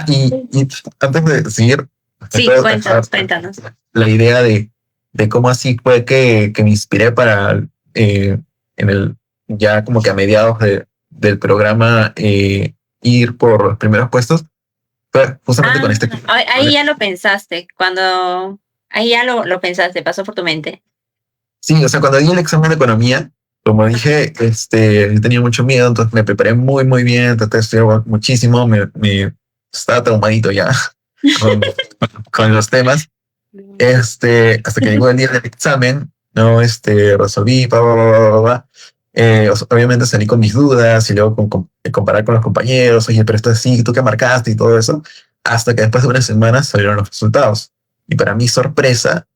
y antes de seguir, Sí, puedo cuéntanos. la idea de cómo así fue que me inspiré para, ya como que a mediados del programa, ir por los primeros puestos, fue justamente con este. Ahí ya lo pensaste, ahí ya lo pensaste, pasó por tu mente. Sí, o sea, cuando di el examen de economía, como dije, tenía mucho miedo, entonces me preparé muy, muy bien, traté de estudiar muchísimo, me estaba traumadito ya con, con los temas, hasta que llegó el día del examen, ¿no? Resolví, obviamente salí con mis dudas y luego comparar con los compañeros, oye, pero esto es así, tú qué marcaste y todo eso, hasta que después de unas semanas salieron los resultados. Y para mi sorpresa,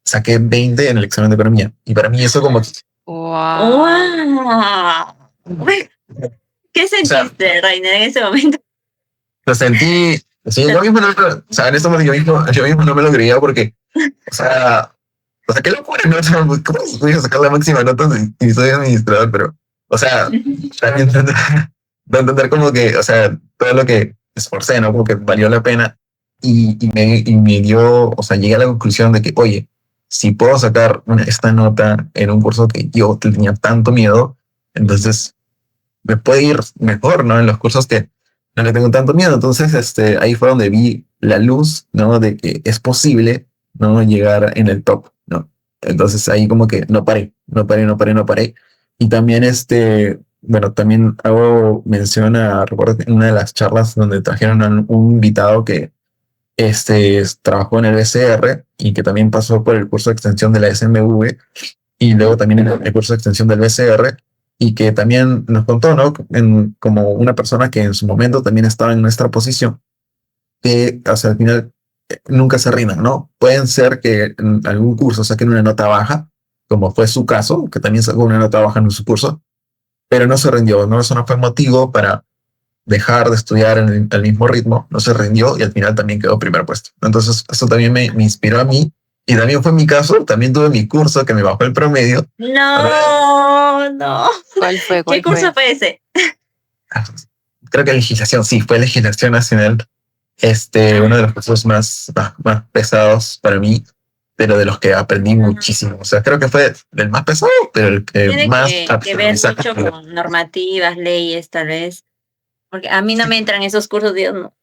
saqué 20 en el examen de economía. Y para mí eso como... Wow. ¡Wow! ¿Qué sentiste, Rainer, en ese momento? Lo sentí... Sí, yo mismo no, o sea, en este momento yo mismo no me lo creía porque, o sea, qué locura, ¿no? ¿Cómo voy a sacar la máxima nota si soy administrador? Pero, o sea, también de entender como que, o sea, todo lo que esforcé, ¿no? Como que valió la pena y me dio, o sea, llegué a la conclusión de que, oye, si puedo sacar esta nota en un curso que yo tenía tanto miedo, entonces me puede ir mejor, ¿no? En los cursos que no le tengo tanto miedo. Entonces, ahí fue donde vi la luz, ¿no? De que es posible, ¿no? Llegar en el top, ¿no? Entonces ahí como que no paré. Y también, bueno, también hago mención recuerdo que en una de las charlas donde trajeron a un invitado que trabajó en el BCR y que también pasó por el curso de extensión de la SMV y luego también en el curso de extensión del BCR y que también nos contó, ¿no? Como una persona que en su momento también estaba en nuestra posición, que al final nunca se rindan, ¿no? Pueden ser que en algún curso saquen una nota baja, como fue su caso, que también sacó una nota baja en su curso, pero no se rindió, ¿no? Eso no fue motivo para dejar de estudiar al mismo ritmo, no se rindió y al final también quedó primer puesto. Entonces, eso también me inspiró a mí y también fue mi caso. También tuve mi curso que me bajó el promedio. No. ¿Cuál fue? ¿Qué curso fue ese? Creo que legislación, sí, fue legislación nacional. Uno de los cursos más pesados para mí, pero de los que aprendí muchísimo. O sea, creo que fue el más pesado, pero el que Tiene más que ver mucho con normativas, leyes, tal vez. Porque a mí no me entran esos cursos, Dios no.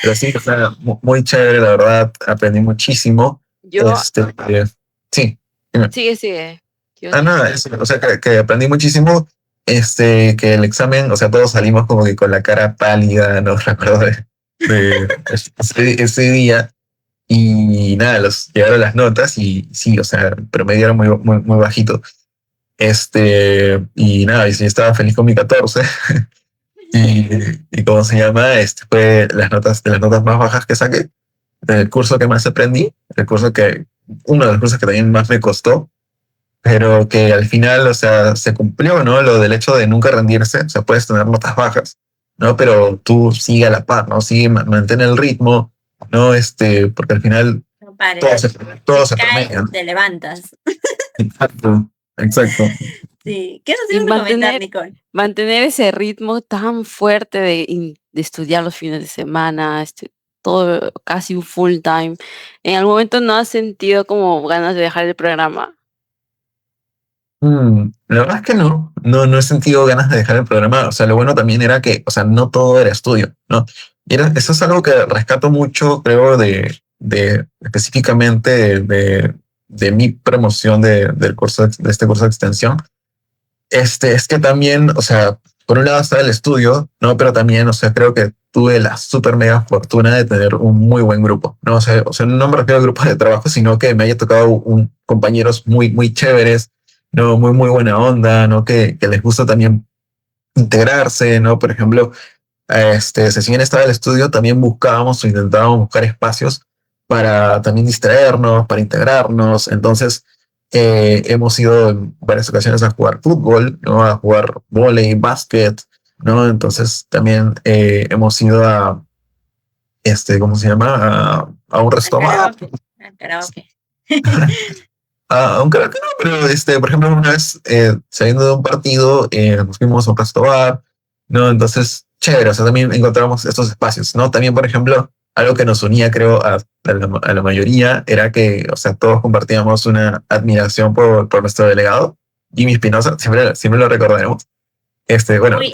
Pero sí, o sea, muy chévere, la verdad, aprendí muchísimo. Yo, Sí. sigue. Nada, o sea, que aprendí muchísimo, que el examen, o sea, todos salimos como que con la cara pálida, no recuerdo de ese día, y nada, llegaron las notas y sí, o sea, el promedio era muy, muy, muy bajito. Y nada, y sí, estaba feliz con mi 14. y cómo se llama, fue de las notas más bajas que saqué, del curso que más aprendí, uno de los cursos que también más me costó, pero que al final, o sea, se cumplió, ¿no? Lo del hecho de nunca rendirse, o sea, puedes tener notas bajas, ¿no? Pero tú sigue a la par, ¿no? Sigue, mantén el ritmo, ¿no? Porque al final No pares. todo se Caes, promedia, ¿no? te levantas. Exacto. Sí. ¿Qué nos Y ibas a comentar, Nicole? mantener ese ritmo tan fuerte de estudiar los fines de semana, todo casi un full time. ¿En algún momento no has sentido como ganas de dejar el programa? La verdad es que no he sentido ganas de dejar el programa. O sea, lo bueno también era que, o sea, no todo era estudio, ¿no? Eso es algo que rescato mucho, creo, de específicamente de mi promoción del curso, de este curso de extensión. Es que también, o sea, por un lado está el estudio, ¿no? Pero también, o sea, creo que tuve la super mega fortuna de tener un muy buen grupo, ¿no? O sea, no me refiero a grupos de trabajo, sino que me haya tocado compañeros muy, muy chéveres, ¿no? Muy, muy buena onda, ¿no? Que les gusta también integrarse, ¿no? Por ejemplo, si bien estaba el estudio, también buscábamos o intentábamos buscar espacios para también distraernos, para integrarnos. Entonces, hemos ido en varias ocasiones a jugar fútbol, ¿no? A jugar vóley, básquet, ¿no? Entonces, también hemos ido ¿cómo se llama? A un Al restaurante. karaoke. Al karaoke. Aunque no, pero por ejemplo, una vez saliendo de un partido, nos fuimos a un restaurante, ¿no? Entonces, chévere, o sea, también encontramos estos espacios, ¿no? También, por ejemplo, algo que nos unía, creo, a la mayoría era que, o sea, todos compartíamos una admiración por nuestro delegado, Jimmy Espinosa, siempre lo recordaremos. Bueno, Uy,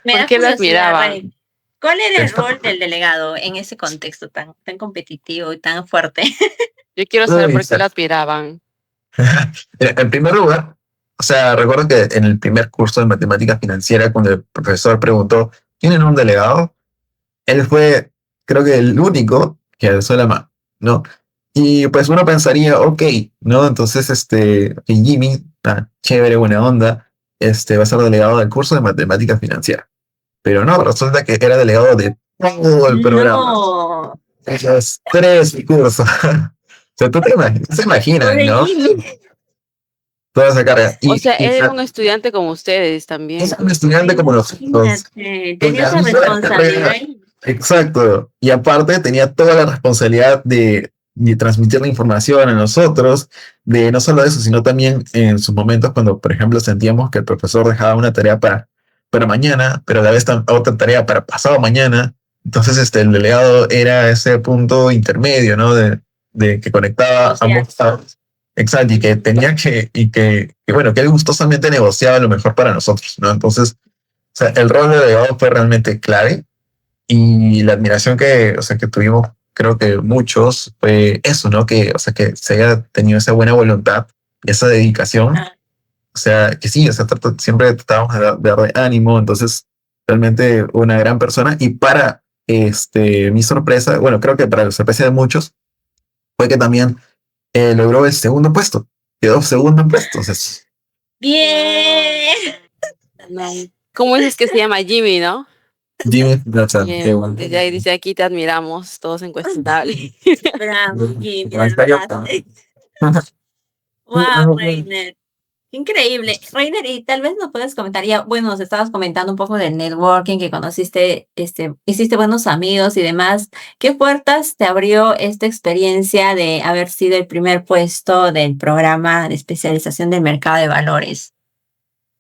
me ¿Por da qué lo curiosidad, admiraban? Ray. ¿Cuál era el rol del delegado en ese contexto tan competitivo y tan fuerte? Yo quiero saber Uy, por qué lo admiraban. en primer lugar, o sea, recuerdo que en el primer curso de matemática financiera, cuando el profesor preguntó, ¿tienen un delegado? Él fue, creo que el único que alzó la mano, ¿no? Y pues uno pensaría, ok, ¿no? Entonces, que Jimmy, chévere, buena onda, va a ser delegado del curso de matemática financiera. Pero no, resulta que era delegado de todo el programa. No. Esos 3 cursos. O sea, se imaginan, Pobre ¿no? Jimmy. Toda esa carga. O sea, él era un estudiante como ustedes también. Es un estudiante como nosotros. Imagínate, tenía esa responsabilidad. Exacto. Y aparte tenía toda la responsabilidad de transmitir la información a nosotros, de no solo eso, sino también en sus momentos cuando, por ejemplo, sentíamos que el profesor dejaba una tarea para mañana, pero a la vez otra tarea para pasado mañana. Entonces, el delegado era ese punto intermedio, ¿no? De que conectaba ambos estados. Exacto, y que tenía bueno, que él gustosamente negociaba lo mejor para nosotros, ¿no? Entonces, o sea, el rol de delegado fue realmente clave y la admiración que tuvimos, creo que muchos, fue eso, ¿no? O sea, que se haya tenido esa buena voluntad, esa dedicación. O sea, que sí, o sea, siempre tratábamos de darle ánimo, entonces, realmente una gran persona. Y para mi sorpresa, bueno, creo que para la sorpresa de muchos, fue que también logró el segundo puesto. Quedó segundo puesto. O sea, Bien. No. ¿Cómo es que se llama Jimmy, no? Jimmy, o sea, Bien. qué bueno. Desde ahí dice aquí te admiramos, todos encuestables. Bravo, Jimmy. Está yo. Wow, Reiner. Increíble. Reiner, y tal vez nos puedes comentar, ya, bueno, nos estabas comentando un poco del networking que conociste, hiciste buenos amigos y demás. ¿Qué puertas te abrió esta experiencia de haber sido el primer puesto del programa de especialización del mercado de valores?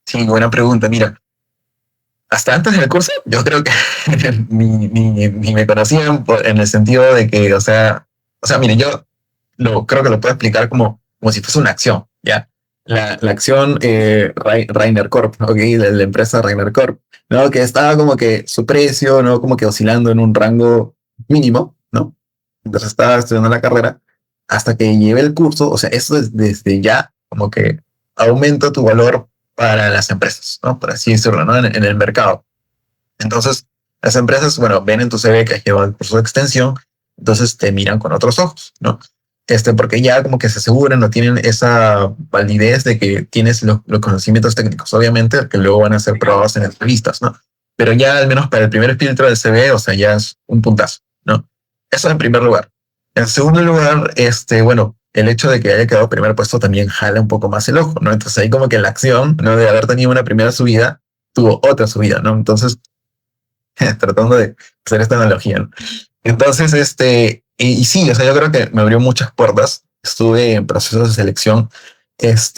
Sí, buena pregunta. Mira, hasta antes del curso, yo creo que ni me conocían en el sentido de que, o sea, miren, yo creo que lo puedo explicar como si fuese una acción, ¿ya? La acción Rainer Corp, ¿ok? La empresa Rainer Corp, ¿no? Que estaba como que su precio, ¿no? Como que oscilando en un rango mínimo, ¿no? Entonces estaba estudiando la carrera hasta que llevé el curso, o sea, eso es desde ya como que aumenta tu valor para las empresas, ¿no? Por así decirlo, ¿no? En el mercado. Entonces, las empresas, bueno, ven en tu CV que has llevado el curso de extensión, entonces te miran con otros ojos, ¿no? Porque ya como que se aseguran, no tienen esa validez de que tienes los conocimientos técnicos, obviamente, que luego van a ser probados en entrevistas, ¿no? Pero ya al menos para el primer filtro del CV, o sea, ya es un puntazo, ¿no? Eso en primer lugar. En segundo lugar, bueno, el hecho de que haya quedado primer puesto también jala un poco más el ojo, ¿no? Entonces ahí como que la acción, ¿no? De haber tenido una primera subida, tuvo otra subida, ¿no? Entonces, tratando de hacer esta analogía, ¿no? Entonces, y sí, o sea, yo creo que me abrió muchas puertas. Estuve en procesos de selección,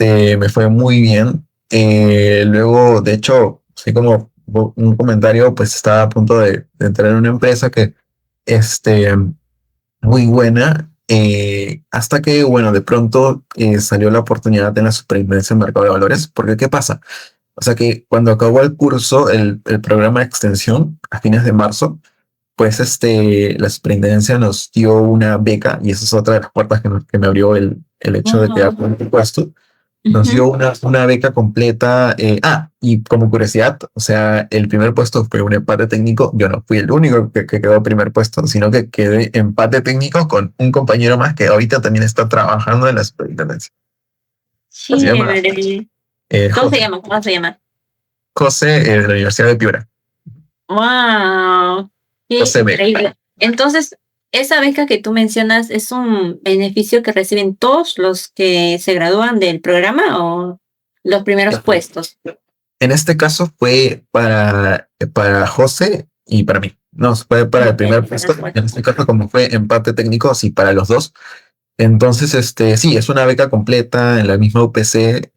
me fue muy bien. luego, de hecho, así como un comentario, pues estaba a punto de entrar en una empresa que, este, muy buena, hasta que, bueno, de pronto salió la oportunidad en la superintendencia del mercado de valores, porque ¿qué pasa? O sea que cuando acabó el curso, el programa de extensión, a fines de marzo, pues la superintendencia nos dio una beca, y esa es otra de las puertas que me abrió el hecho de quedar con el puesto. Nos dio Ujú. una beca completa. Y como curiosidad, o sea, el primer puesto fue un empate técnico. Yo no fui el único que quedó primer puesto, sino que quedé empate técnico con un compañero más que ahorita también está trabajando en la superintendencia. Se llama Chévere. ¿Cómo se José, llama? ¿Cómo se llama? José, de la Universidad de Piura. ¡Wow! ¡Qué José B. increíble! Entonces, esa beca que tú mencionas es un beneficio que reciben todos los que se gradúan del programa o los primeros puestos. En este caso fue para José y para mí. No, fue para el primer puesto. En este caso, como fue empate técnico, sí, para los dos. Entonces, sí, es una beca completa en la misma UPC,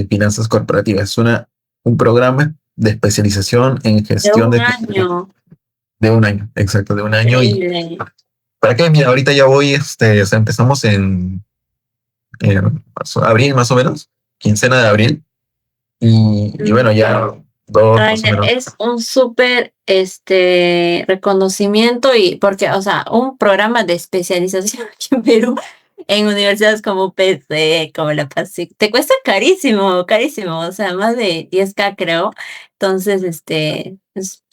finanzas corporativas. Es un programa de especialización en De gestión un de año. de un año, exacto, de un año. ¿Y Increíble. para qué? Mira, ahorita ya voy, o sea, empezamos en abril más o menos, quincena de abril. Y bueno, ya dos más o Rainer, menos. es un súper reconocimiento y porque, o sea, un programa de especialización aquí en Perú en universidades como UPC, como la PASIC, te cuesta carísimo, carísimo, o sea, más de 10K creo. Entonces,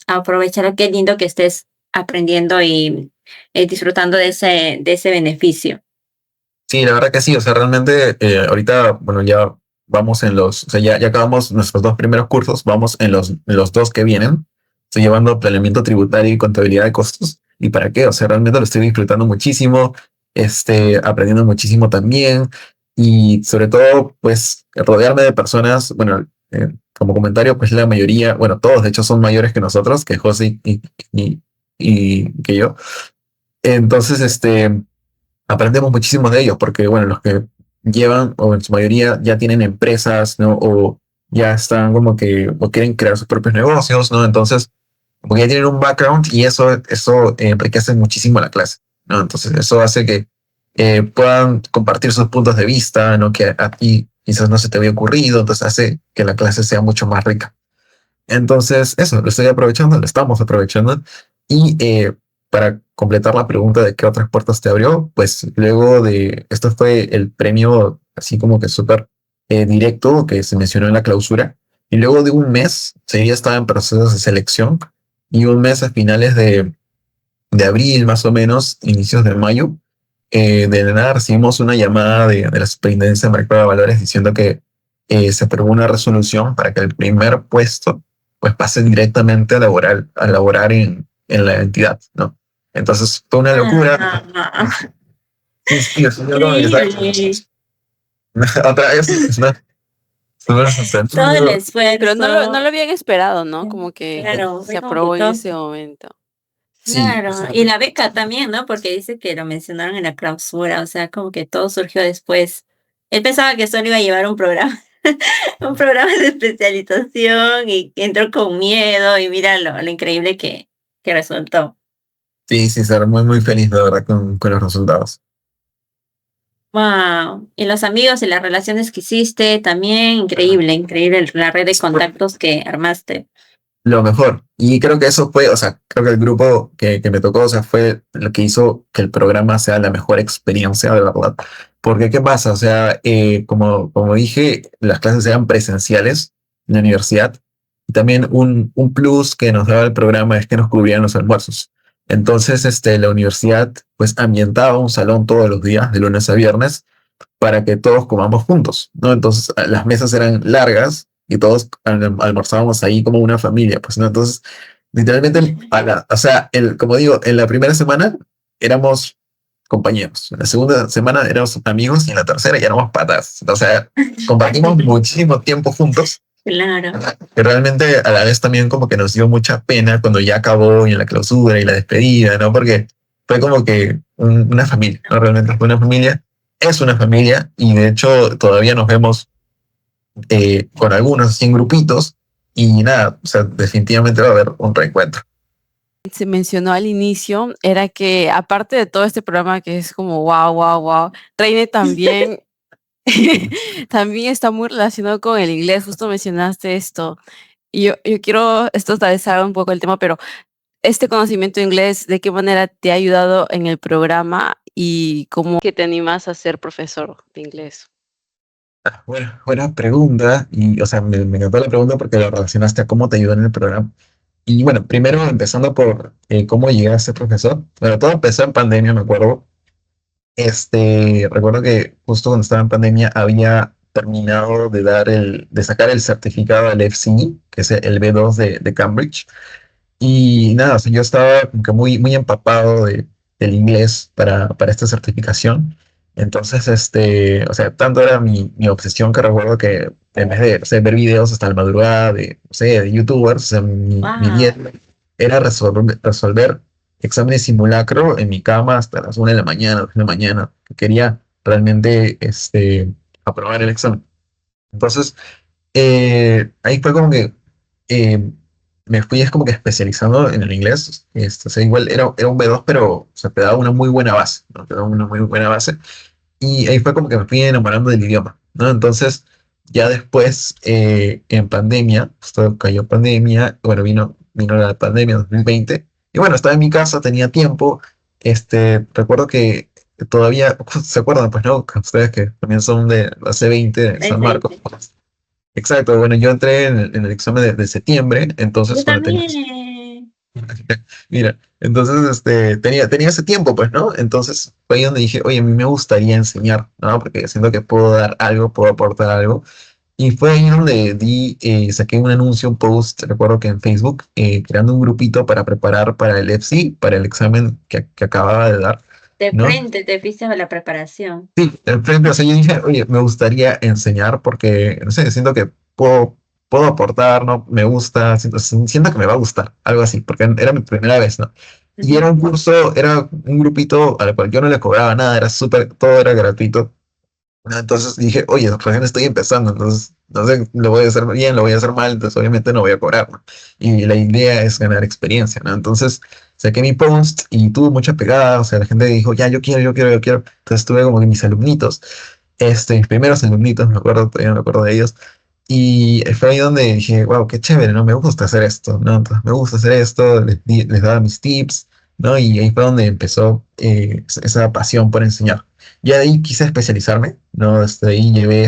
aprovecharlo, qué lindo que estés aprendiendo y disfrutando de ese beneficio. Sí, la verdad que sí, o sea, realmente ahorita, bueno, ya vamos o sea, ya acabamos nuestros dos primeros cursos, vamos en los dos que vienen. Estoy llevando planeamiento tributario y contabilidad de costos. ¿Y para qué? O sea, realmente lo estoy disfrutando muchísimo, aprendiendo muchísimo también, y sobre todo, pues, rodearme de personas, bueno, como comentario, pues la mayoría, bueno, todos de hecho son mayores que nosotros, que José y que yo. Entonces, aprendemos muchísimo de ellos, porque, bueno, los que llevan, o en su mayoría, ya tienen empresas, ¿no? O ya están como que, o quieren crear sus propios negocios, ¿no? Entonces, como que ya tienen un background, y eso enriquece muchísimo la clase, ¿no? Entonces, eso hace que puedan compartir sus puntos de vista, ¿no? Que a ti quizás no se te había ocurrido, entonces hace que la clase sea mucho más rica. Entonces, eso, lo estoy aprovechando, lo estamos aprovechando. Y para completar la pregunta de qué otras puertas te abrió, pues luego esto fue el premio así como que súper directo que se mencionó en la clausura. Y luego de un mes, ya estaba en procesos de selección, y un mes a finales de abril, más o menos, inicios de mayo, de la nada recibimos una llamada de la Superintendencia de Mercado de Valores diciendo que se aprobó una resolución para que el primer puesto pues pase directamente a laborar en la entidad, ¿no? Entonces fue una locura. Sí, sí, o sea, yo como que estaba- Increíble. otra vez, es una súper Todo el sorprendido. Pero no lo esfuerzo. habían esperado, ¿no? Como que Claro, se fue como que aprobó en todo. ese momento. Sí, o Claro, sea, y la beca también, ¿no? Porque dice que lo mencionaron en la clausura, o sea, como que todo surgió después. Él pensaba que solo iba a llevar un programa, un programa de especialización y entró con miedo y mira lo increíble que resultó. sí, sí, ser muy, muy feliz, de verdad, con los resultados. Wow, y los amigos y las relaciones que hiciste también, increíble, increíble la red de contactos que armaste. Lo mejor. Y creo que eso fue, o sea, creo que el grupo que me tocó, o sea, fue lo que hizo que el programa sea la mejor experiencia, de verdad. Porque, ¿qué pasa? O sea, como dije, las clases eran presenciales en la universidad. Y también un plus que nos daba el programa es que nos cubrían los almuerzos. Entonces, la universidad, pues, ambientaba un salón todos los días, de lunes a viernes, para que todos comamos juntos, ¿no? Entonces, las mesas eran largas y todos almorzábamos ahí como una familia, pues, ¿no? Entonces, literalmente, o sea, como digo, en la primera semana éramos compañeros, en la segunda semana éramos amigos, y en la tercera ya éramos patas. O sea, compartimos muchísimo tiempo juntos, Claro. que realmente a la vez también como que nos dio mucha pena cuando ya acabó, y en la clausura y la despedida, ¿no? Porque fue como que una familia, ¿no? Realmente fue una familia, es una familia, y de hecho todavía nos vemos con algunos así en grupitos y nada, o sea, definitivamente va a haber un reencuentro. Se mencionó al inicio era que aparte de todo este programa que es como wow, wow, wow, Reine también, también está muy relacionado con el inglés. Justo mencionaste esto. Y yo quiero, esto tal vez salga un poco el tema, pero este conocimiento de inglés, ¿de qué manera te ha ayudado en el programa y cómo que te animas a ser profesor de inglés? Bueno, buena pregunta y, o sea, me encantó la pregunta porque lo relacionaste a cómo te ayudó en el programa. Y bueno, primero empezando por cómo llegué a ser profesor. Bueno, todo empezó en pandemia, me acuerdo. Recuerdo que justo cuando estaba en pandemia había terminado de sacar el certificado del FCE, que es el B2 de Cambridge. Y nada, o sea, yo estaba como que muy empapado del inglés para esta certificación. Entonces, o sea, tanto era mi obsesión que recuerdo que en vez de, o sea, ver videos hasta la madrugada de, no sé, de youtubers, o sea, mi día Wow. era resolver exámenes simulacro en mi cama hasta las 1 de la mañana, 2 de la mañana. Quería realmente aprobar el examen. Entonces, ahí fue como que eh, me fui es como que especializando en el inglés. O sea, igual era un B2, pero o sea, te daba una muy buena base, ¿no? Te daba una muy buena base. Y ahí fue como que me fui enamorando del idioma, ¿no? Entonces, ya después, en pandemia, justo cayó pandemia, bueno, vino la pandemia 2020, y bueno, estaba en mi casa, tenía tiempo. Recuerdo que todavía, ¿se acuerdan? Pues no, que ustedes que también son de la C20 de San Marcos. Presente. Exacto, bueno, yo entré en el examen de septiembre, Yo entonces, bueno, tenía, también. mira, entonces, tenía ese tiempo, pues, ¿no? Entonces, fue ahí donde dije, oye, a mí me gustaría enseñar, ¿no? Porque siento que puedo dar algo, puedo aportar algo. Y fue ahí donde saqué un anuncio, un post, recuerdo que en Facebook, creando un grupito para preparar para el FC, para el examen que acababa de dar, De ¿no? frente te fuiste a la preparación. Sí, enfrente, o sea, yo dije, oye, me gustaría enseñar porque, no sé, siento que puedo aportar, ¿no? Me gusta, siento que me va a gustar, algo así, porque era mi primera vez, ¿no? Y Ujú. era un curso, era un grupito al cual yo no le cobraba nada, era súper, todo era gratuito, ¿no? Entonces dije, oye, recién estoy empezando, entonces, no sé, lo voy a hacer bien, lo voy a hacer mal, entonces obviamente no voy a cobrar, ¿no? Y la idea es ganar experiencia, ¿no? Entonces saqué mi post y tuvo mucha pegada, o sea, la gente dijo, ya, yo quiero, yo quiero, yo quiero. Entonces tuve como que mis alumnitos, mis primeros alumnitos, me acuerdo, todavía me acuerdo de ellos. Y fue ahí donde dije, wow, qué chévere, ¿no? Me gusta hacer esto, ¿no? Entonces, me gusta hacer esto, les daba mis tips, ¿no? Y ahí fue donde empezó esa pasión por enseñar. Ya de ahí quise especializarme, ¿no? Desde ahí llevé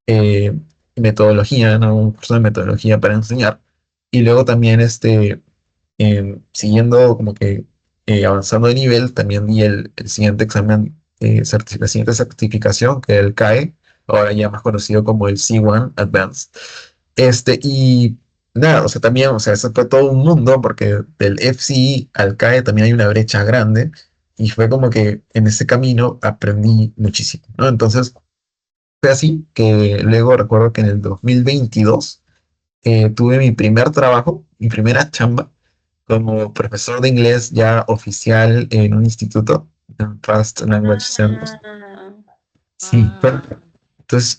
eh, metodología, ¿no? Un curso de metodología para enseñar. Y luego también, siguiendo como que avanzando de nivel, también di el siguiente examen, la siguiente certificación, que es el CAE, ahora ya más conocido como el C1 Advanced. Y nada, o sea, también, o sea, eso fue todo un mundo, porque del FCE al CAE también hay una brecha grande, y fue como que en ese camino aprendí muchísimo, ¿no? Entonces, fue así que luego recuerdo que en el 2022 tuve mi primer trabajo, mi primera chamba, como profesor de inglés ya oficial en un instituto, en Trust Language Center. Ah, Sí, entonces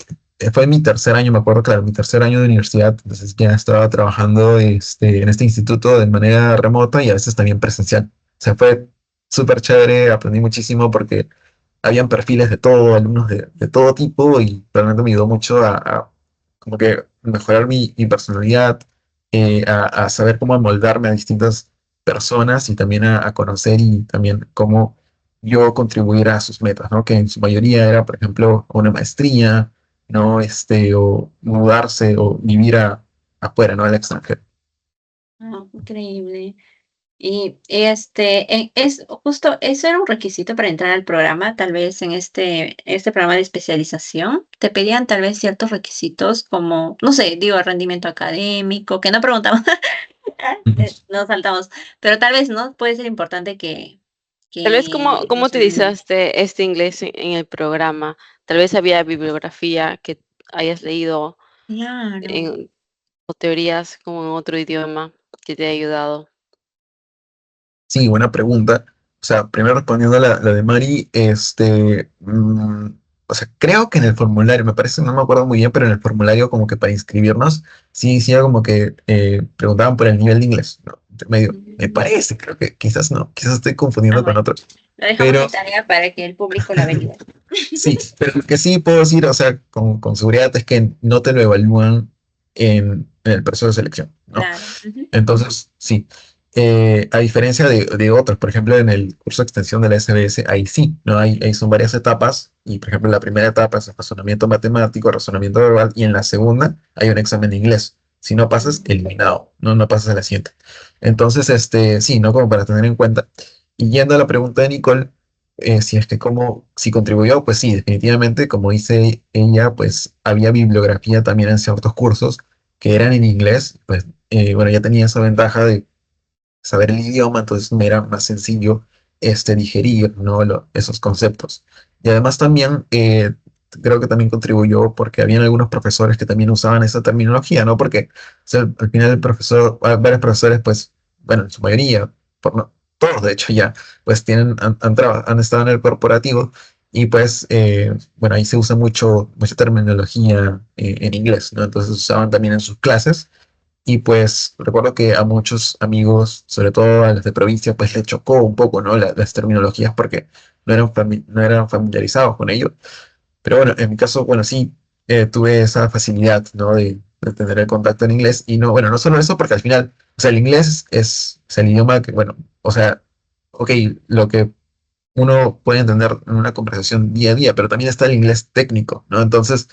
fue mi tercer año, me acuerdo, claro, mi tercer año de universidad, entonces ya estaba trabajando en este instituto de manera remota y a veces también presencial. O sea, fue súper chévere, aprendí muchísimo porque habían perfiles de todo, alumnos de todo tipo y realmente me ayudó mucho a como que mejorar mi personalidad, a saber cómo amoldarme a distintas personas y también a conocer y también cómo yo contribuir a sus metas, ¿no? Que en su mayoría era, por ejemplo, una maestría, ¿no? O mudarse o vivir afuera, ¿no? Al extranjero. increíble. Y es justo, eso era un requisito para entrar al programa, tal vez en este programa de especialización. Te pedían tal vez ciertos requisitos como, no sé, digo, rendimiento académico, que no preguntamos, no saltamos, pero tal vez, ¿no? Puede ser importante Tal vez, ¿cómo los alumnos. utilizaste este inglés en el programa? Tal vez había bibliografía que hayas leído Claro. en, o teorías como en otro idioma que te haya ayudado. Sí, buena pregunta. O sea, primero respondiendo a la de Mari, o sea, creo que en el formulario, me parece, no me acuerdo muy bien, pero en el formulario como que para inscribirnos, sí, sí, era como que preguntaban por el nivel de inglés, ¿no? Me parece, creo que quizás no, quizás estoy confundiendo con Bueno, otro. lo dejamos Pero de tarea para que el público la averigüe. sí, pero lo que sí puedo decir, o sea, con seguridad es que no te lo evalúan en el proceso de selección, ¿no? Claro. Entonces, sí. A diferencia de otros, por ejemplo, en el curso de extensión de la SBS, ahí sí, ¿no? Ahí son varias etapas, y por ejemplo, la primera etapa es el razonamiento matemático, razonamiento verbal, y en la segunda hay un examen de inglés. Si no pasas, eliminado, no, no pasas a la siguiente. Entonces, sí, ¿no? Como para tener en cuenta. Y yendo a la pregunta de Nicole, si es que si contribuyó, pues sí, definitivamente, como dice ella, pues había bibliografía también en ciertos cursos que eran en inglés, pues bueno, ya tenía esa ventaja de saber el idioma, entonces me era más sencillo digerir, ¿no? Esos conceptos. Y además también creo que también contribuyó porque habían algunos profesores que también usaban esa terminología, ¿no? Porque o sea, al final varios profesores, pues, bueno, en su mayoría, por no, todos de hecho ya, pues han estado en el corporativo y pues, bueno, ahí se usa mucha terminología en inglés, ¿no? Entonces usaban también en sus clases y pues recuerdo que a muchos amigos, sobre todo a los de provincia, pues les chocó un poco, ¿no? Las terminologías porque no eran familiarizados con ello. Pero bueno, en mi caso, bueno, sí, tuve esa facilidad, ¿no? De tener el contacto en inglés. Y no, bueno, no solo eso, porque al final, o sea, el inglés es el idioma que, bueno, o sea, ok, lo que uno puede entender en una conversación día a día, pero también está el inglés técnico, ¿no? Entonces,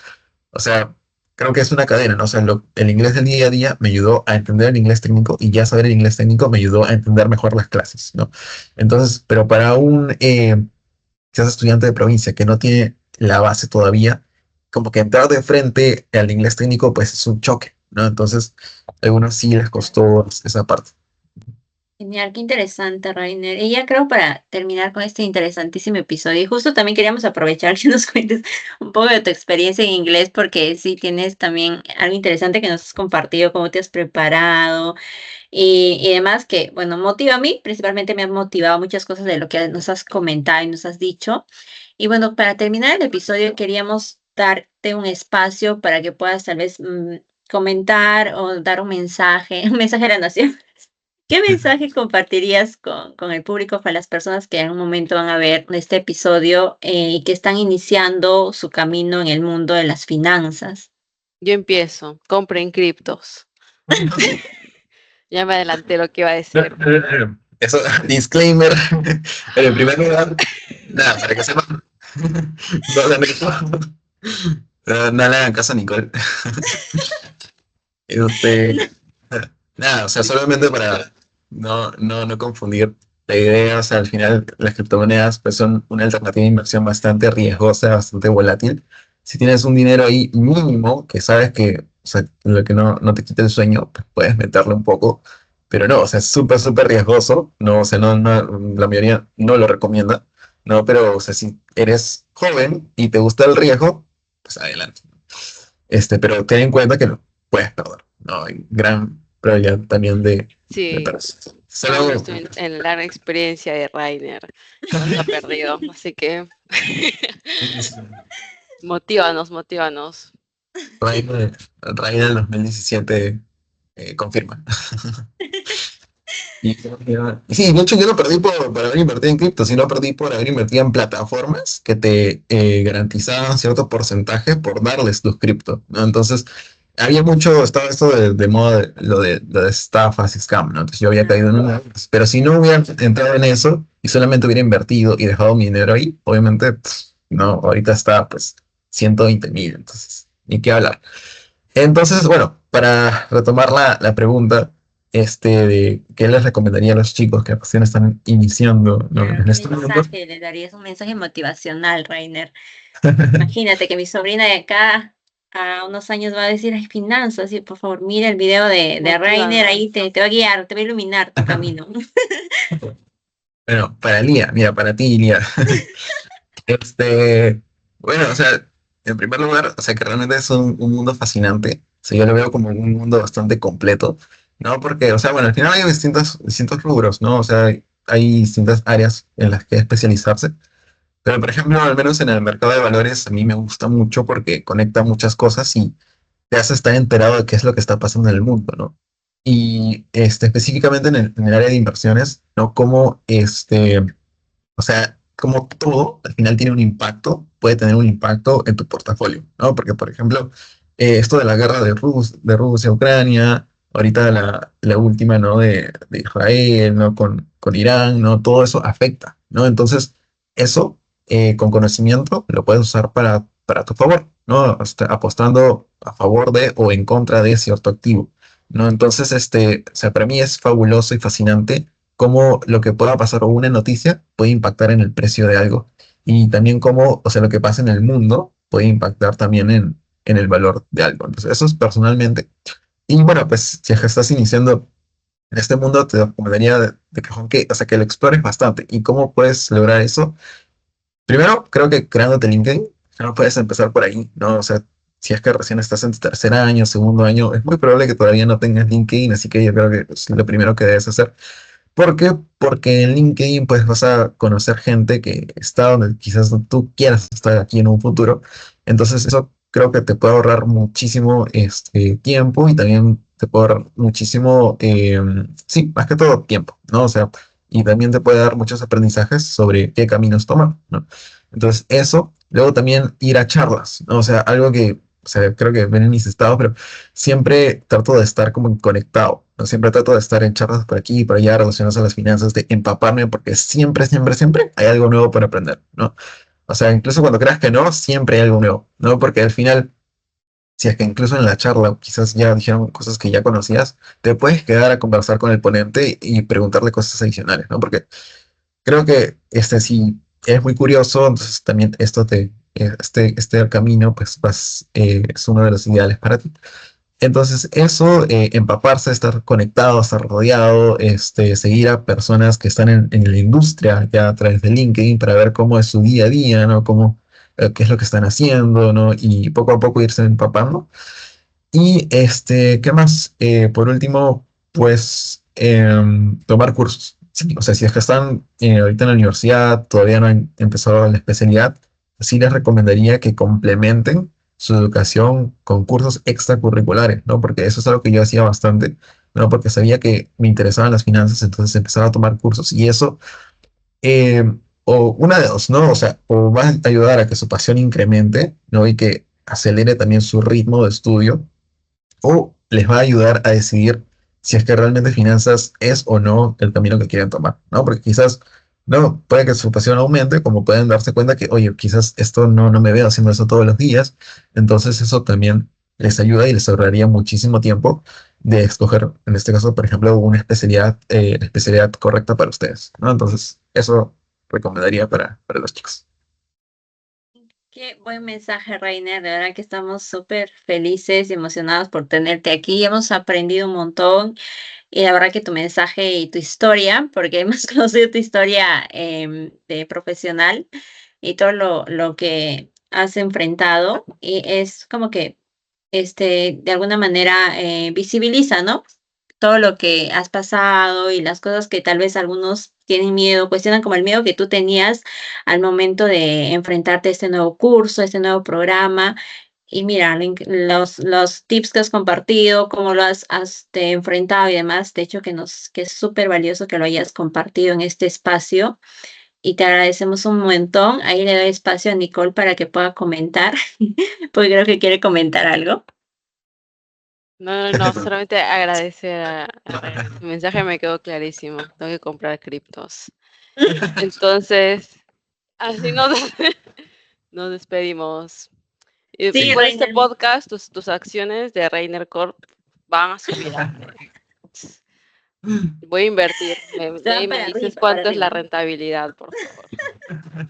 o sea, creo que es una cadena, ¿no? O sea, el inglés del día a día me ayudó a entender el inglés técnico y ya saber el inglés técnico me ayudó a entender mejor las clases, ¿no? Entonces, pero para un quizás estudiante de provincia que no tiene la base todavía, como que entrar de frente al inglés técnico, pues es un choque, ¿no? Entonces, a algunos sí les costó esa parte. Genial, qué interesante, Rainer. Y ya creo para terminar con este interesantísimo episodio, y justo también queríamos aprovechar que nos cuentes un poco de tu experiencia en inglés, porque sí tienes también algo interesante que nos has compartido, cómo te has preparado y demás, que, bueno, motiva a mí, principalmente me han motivado muchas cosas de lo que nos has comentado y nos has dicho. Y bueno, para terminar el episodio, queríamos darte un espacio para que puedas tal vez comentar o dar un mensaje, un mensaje a la nación. ¿Qué mensaje compartirías con el público, con las personas que en un momento van a ver este episodio y que están iniciando su camino en el mundo de las finanzas? Yo empiezo, compren criptos. Ya me adelanté lo que iba a decir. Eso, disclaimer. En primer lugar, nada, para que sepan, no le no le hagan caso a Nicole. Nada, o sea, solamente para no confundir la idea, o sea, al final las criptomonedas pues son una alternativa de inversión bastante riesgosa, bastante volátil. Si tienes un dinero ahí mínimo, que sabes que, o sea, lo que no te quita el sueño, pues puedes meterle un poco, pero no, o sea, es súper, súper riesgoso, no, o sea, la mayoría no lo recomienda, no, pero, o sea, si eres joven y te gusta el riesgo, pues adelante. Pero ten en cuenta que lo puedes perder, ¿no? Hay gran probabilidad también de Sí, perderse. ahora estoy en la experiencia de Rainer. Nos ha perdido, así que motívanos. Rainer 2017 confirma. Y sí, de hecho yo no perdí por haber invertido en cripto, sino perdí por haber invertido en plataformas que te garantizaban cierto porcentaje por darles tus cripto, ¿no? Entonces, estaba esto de moda, lo de estafas y scam, ¿no? Entonces yo había caído en una, pero si no hubiera entrado en eso y solamente hubiera invertido y dejado mi dinero ahí, obviamente, no, ahorita está pues 120,000, entonces, ni qué hablar. Entonces, bueno, para retomar la pregunta, de qué les recomendaría a los chicos que recién están iniciando, ¿no? Claro, En este ¿qué mundo. mensaje le darías? Un mensaje motivacional, Rainer. Imagínate que mi sobrina de acá a unos años va a decir, ay, finanzas, y por favor, mira el video de Rainer, ahí te va a guiar, te va a iluminar tu camino. Bueno, para Lía, mira, para ti, Lía. Bueno, o sea, en primer lugar, o sea, que realmente es un mundo fascinante. O sea, yo lo veo como un mundo bastante completo, ¿no? Porque, o sea, bueno, al final hay distintos rubros, ¿no? O sea, hay distintas áreas en las que especializarse. Pero, por ejemplo, al menos en el mercado de valores, a mí me gusta mucho porque conecta muchas cosas y te hace estar enterado de qué es lo que está pasando en el mundo, ¿no? Y específicamente en el área de inversiones, ¿no? Como o sea, como todo al final tiene un impacto, puede tener un impacto en tu portafolio, ¿no? Porque, por ejemplo, esto de la guerra de Rusia, Ucrania, ahorita la última, ¿no? De Israel, ¿no? Con Irán, ¿no? Todo eso afecta, ¿no? Entonces, eso, con conocimiento, lo puedes usar para tu favor, ¿no? Apostando a favor de o en contra de cierto activo, ¿no? Entonces, o sea, para mí es fabuloso y fascinante cómo lo que pueda pasar o una noticia puede impactar en el precio de algo. Y también cómo, o sea, lo que pasa en el mundo puede impactar también en el valor de algo. Entonces, eso es personalmente. Y bueno, pues si es que estás iniciando en este mundo, te recomendaría de cajón que, o sea, que lo explores bastante. ¿Y cómo puedes lograr eso? Primero, creo que creándote LinkedIn, no puedes empezar por ahí, ¿no? O sea, si es que recién estás en tu tercer año, segundo año, es muy probable que todavía no tengas LinkedIn, así que yo creo que es lo primero que debes hacer. ¿Por qué? Porque en LinkedIn pues vas a conocer gente que está donde quizás no tú quieras estar aquí en un futuro. Entonces eso creo que te puede ahorrar muchísimo tiempo y también te puede ahorrar muchísimo, sí, más que todo tiempo, ¿no? O sea, y también te puede dar muchos aprendizajes sobre qué caminos tomar, ¿no? Entonces eso, luego también ir a charlas, ¿no? O sea, algo que, o sea, creo que ven en mis estados, pero siempre trato de estar como conectado, ¿no? Siempre trato de estar en charlas por aquí y por allá relacionadas a las finanzas, de empaparme, porque siempre, siempre, siempre hay algo nuevo para aprender, ¿no? O sea, incluso cuando creas que no, siempre hay algo nuevo, ¿no? Porque al final, si es que incluso en la charla quizás ya dijeron cosas que ya conocías, te puedes quedar a conversar con el ponente y preguntarle cosas adicionales, ¿no? Porque creo que si eres muy curioso, entonces también este camino, pues es uno de los ideales para ti. Entonces, eso, empaparse, estar conectado, estar rodeado, seguir a personas que están en la industria ya a través de LinkedIn para ver cómo es su día a día, ¿no? Qué es lo que están haciendo, ¿no? Y poco a poco irse empapando. Y ¿qué más? Por último, pues tomar cursos. Sí, o sea, si es que están ahorita en la universidad, todavía no han empezado la especialidad, sí les recomendaría que complementen su educación con cursos extracurriculares, ¿no? Porque eso es algo que yo hacía bastante, ¿no? Porque sabía que me interesaban las finanzas, entonces empezaba a tomar cursos y eso, eh, o una de dos, ¿no? O sea, o va a ayudar a que su pasión incremente, ¿no? Y que acelere también su ritmo de estudio, o les va a ayudar a decidir si es que realmente finanzas es o no el camino que quieren tomar, ¿no? Porque quizás, no, puede que su pasión aumente, como pueden darse cuenta que, oye, quizás esto no me veo haciendo eso todos los días, entonces eso también les ayuda y les ahorraría muchísimo tiempo de escoger, en este caso, por ejemplo, una especialidad, la especialidad correcta para ustedes, ¿no? Entonces, eso recomendaría para los chicos. Qué buen mensaje, Reiner. De verdad que estamos súper felices y emocionados por tenerte aquí. Hemos aprendido un montón y la verdad que tu mensaje y tu historia, porque hemos conocido tu historia de profesional y todo lo que has enfrentado y es como que de alguna manera visibiliza, ¿no? Todo lo que has pasado y las cosas que tal vez algunos tienen miedo, cuestionan como el miedo que tú tenías al momento de enfrentarte a este nuevo curso, a este nuevo programa. Y mira, los tips que has compartido, cómo lo has enfrentado y demás, de hecho que es súper valioso que lo hayas compartido en este espacio y te agradecemos un montón. Ahí le doy espacio a Nicole para que pueda comentar, porque creo que quiere comentar algo. No, solamente agradecer a Reina. Tu mensaje me quedó clarísimo. Tengo que comprar criptos. Entonces, así nos despedimos. Y Sí, por este Reiner. podcast, tus acciones de Reiner Corp van a subir. Voy a invertir. Se van Me para dices arriba, para cuánto es la arriba. rentabilidad, por favor.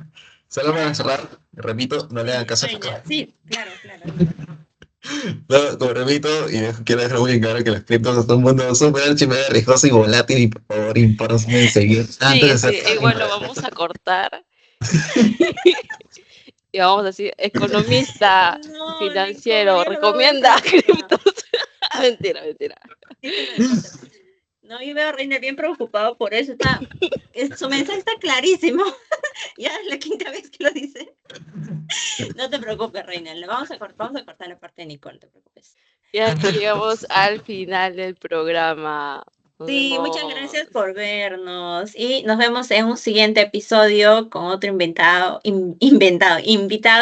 Solo para cerrar, repito, no le hagan Sí, caso a Reiner, sí, claro, claro. No, como repito, y quiero dejar muy en claro que las criptos son un mundo súper archivo riesgoso y volátil y por favor infórmense de seguir antes de Sí, ser sí, igual lo vamos a cortar. Y vamos a decir, economista No, financiero, Nicole, ya lo vamos recomienda a cortar. criptos. Mentira, mentira. Sí te lo dejo. No, yo veo a Reiner bien preocupado por eso. Su mensaje está clarísimo. Ya es la quinta vez que lo dice. No te preocupes, Reina. Vamos a cortar la parte de Nicole, no te preocupes. Y aquí llegamos al final del programa. Nos Sí, muchas gracias vemos. por vernos y nos vemos en un siguiente episodio con otro invitado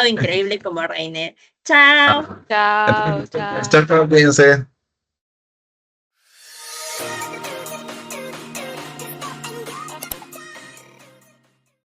increíble como Reiner. Chao. Ah. Chao, Chao, chao. chao, cuídense.